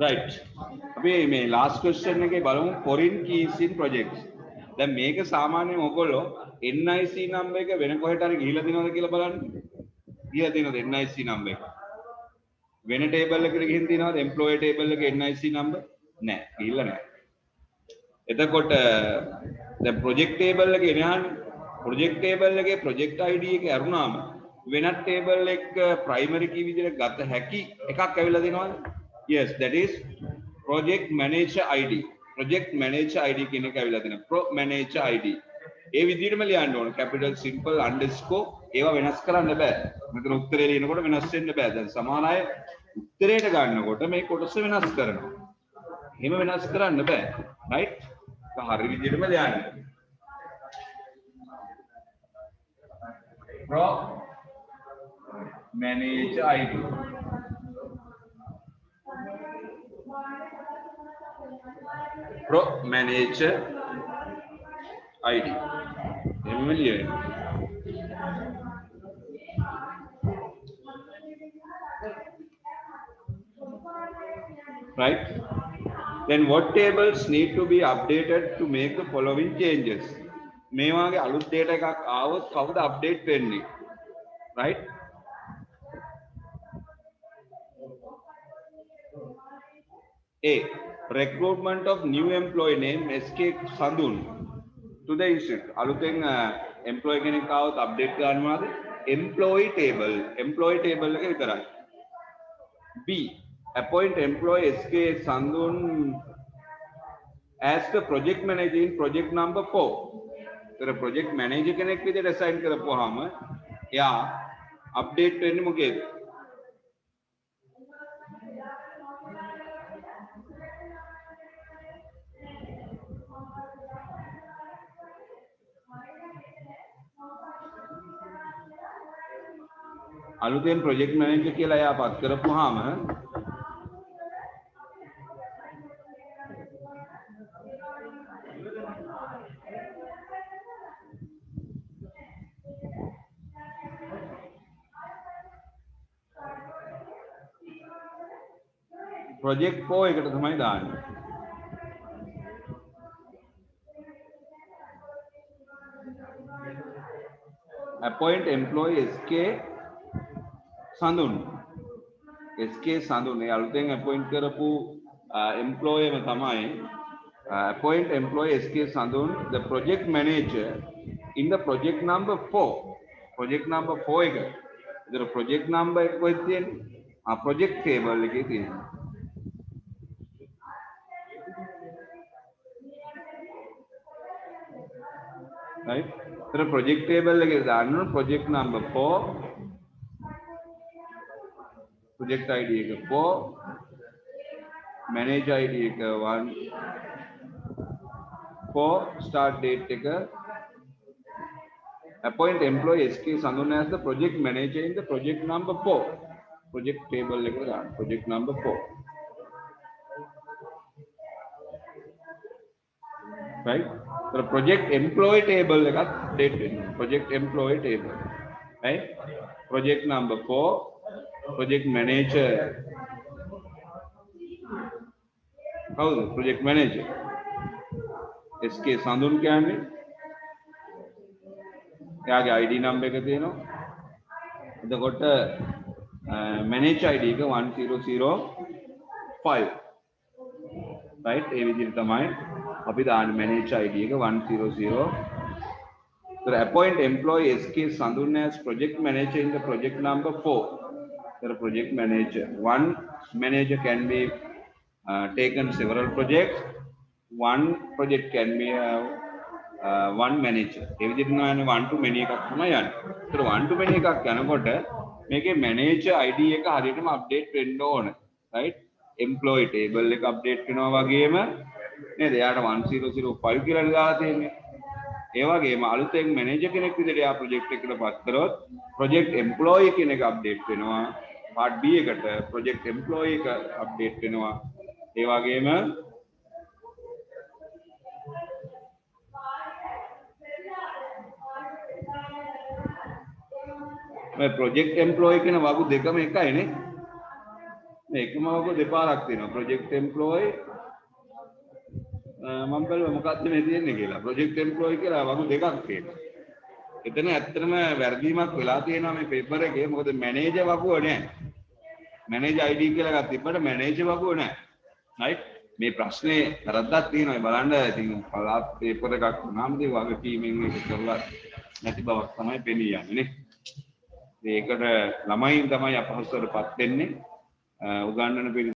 right අපි මේ last question එකේ බලමු foreign keys in projects දැන් මේක සාමාන්‍යයෙන් ඔයගොල්ලෝ NIC number එක වෙන කොහෙට හරි ගිහිලා දිනවද කියලා බලන්න ගිහිලා දිනවද NIC number එක වෙන table එකකට ගිහින් දිනවද employee table එකේ NIC number නෑ ගිහිල්ලා නෑ එතකොට දැන් project table එකේ එනහන්නේ project table එකේ project ID එක අරුණාම වෙනත් table එක primary key විදිහට ගත හැකි එකක් ඇවිල්ලා දෙනවද yes that is project manager ID project manager ID කියන එක ඇවිල්ලා දෙනවා pro manager ID ඒ විදිහටම ලියන්න ඕන capital simple underscore ඒවා වෙනස් කරන්න බෑ මෙතන උත්තරේ ලියනකොට වෙනස් වෙන්න බෑ දැන් සමහර අය උත්තරේට ගන්නකොට මේ කොටස වෙනස් කරනවා එහෙම වෙනස් කරන්න බෑ right හරි විදිහටම ලියන්න pro manager ID pro manager ID එහෙම ලියන්න right then what tables need to be updated to make the following changes මේ වාගේ අලුත් data එකක් ආවොත් කවුද update වෙන්නේ right A recruitment of new employee name SK Sandun to the institute අලුතෙන් employee කෙනෙක් ආවොත් update කරනවාද employee table එක විතරයි B appoint employee SK Sandun as the project manager in project number 4 तर project manager කෙනෙක් විදිහට assign කරපුවාම එයා update වෙන්නේ මොකේද අලුතෙන් project manager කියලා එයා පත් කරපුවාම project 4 එකට තමයි දාන්නේ appoint employee SK Sandun SK Sandun ඒ අලුතෙන් appoint කරපු employee එම තමයි appoint employee SK Sandun the project manager in the project number 4 project number 4 එක ඒතර project number එක කොහෙද තියෙන්නේ project table එකේ තියෙනවා right तर project table එකේ දාන්න project number 4 project ID එක 4 manager ID එක 1 4 start date එක appoint employee SK Sandun as the project manager in the project number 4 project table එක දාන්න project number 4 right तर project employee table එකත් update වෙනවා project employee table right project number 4 project manager කවුද project manager SK Sandun කියන්නේ එයාගේ ID number එක තියෙනවා එතකොට manager ID එක 1005 right ඒ විදිහට තමයි අපි දාන්නේ manager ID එක 100 so appoint employee SK Sandun as project manager in the project number 4 the project manager one manager can be taken several projects one project can be one manager ඒ විදිහට නෑනේ one to many එකක් තමයි යන්නේ ඒතර one to many එකක් යනකොට මේකේ manager ID එක හරියටම update වෙන්න ඕන right employee table එක update වෙනවා වගේම නේද එයාට 1005 කියලා දාලා තියෙන්නේ ඒ වගේම අලුතෙන් මැනේජර් කෙනෙක් විදිහට එයා ප්‍රොජෙක්ට් එකකට පත් කරොත් ප්‍රොජෙක්ට් එම්ප්ලොයී කියන එක අප්ඩේට් වෙනවා part B එකට ප්‍රොජෙක්ට් එම්ප්ලොයී එක අප්ඩේට් වෙනවා ඒ වගේම මේ ප්‍රොජෙක්ට් එම්ප්ලොයී කියන වගු දෙකම එකයිනේ මේකම වගේ දෙපාරක් තියෙනවා project employee මම බලුවා මොකක්ද මේ තියෙන්නේ කියලා project employee කියලා වගේ දෙකක් තියෙනවා. එතන ඇත්තටම වැරදීමක් වෙලා තියෙනවා මේ පේපර් එකේ. මොකද මැනේජර් වගුව නැහැ. මැනේජර් ID කියලා එකක් තිබ්බට මැනේජර් වගුව නැහැ. right? මේ ප්‍රශ්නේ වැරද්දක් තියෙනවා. ඒ බලන්න ඉතින් පළාත් පේපර් එකක් වුණාම ඉතින් වගකීමෙන් ඒක කරලා නැති බවක් තමයි පෙනී යන්නේ නේ. ඒකට ළමයින් තමයි අපහසුතාවයටපත් වෙන්නේ. උගන්වන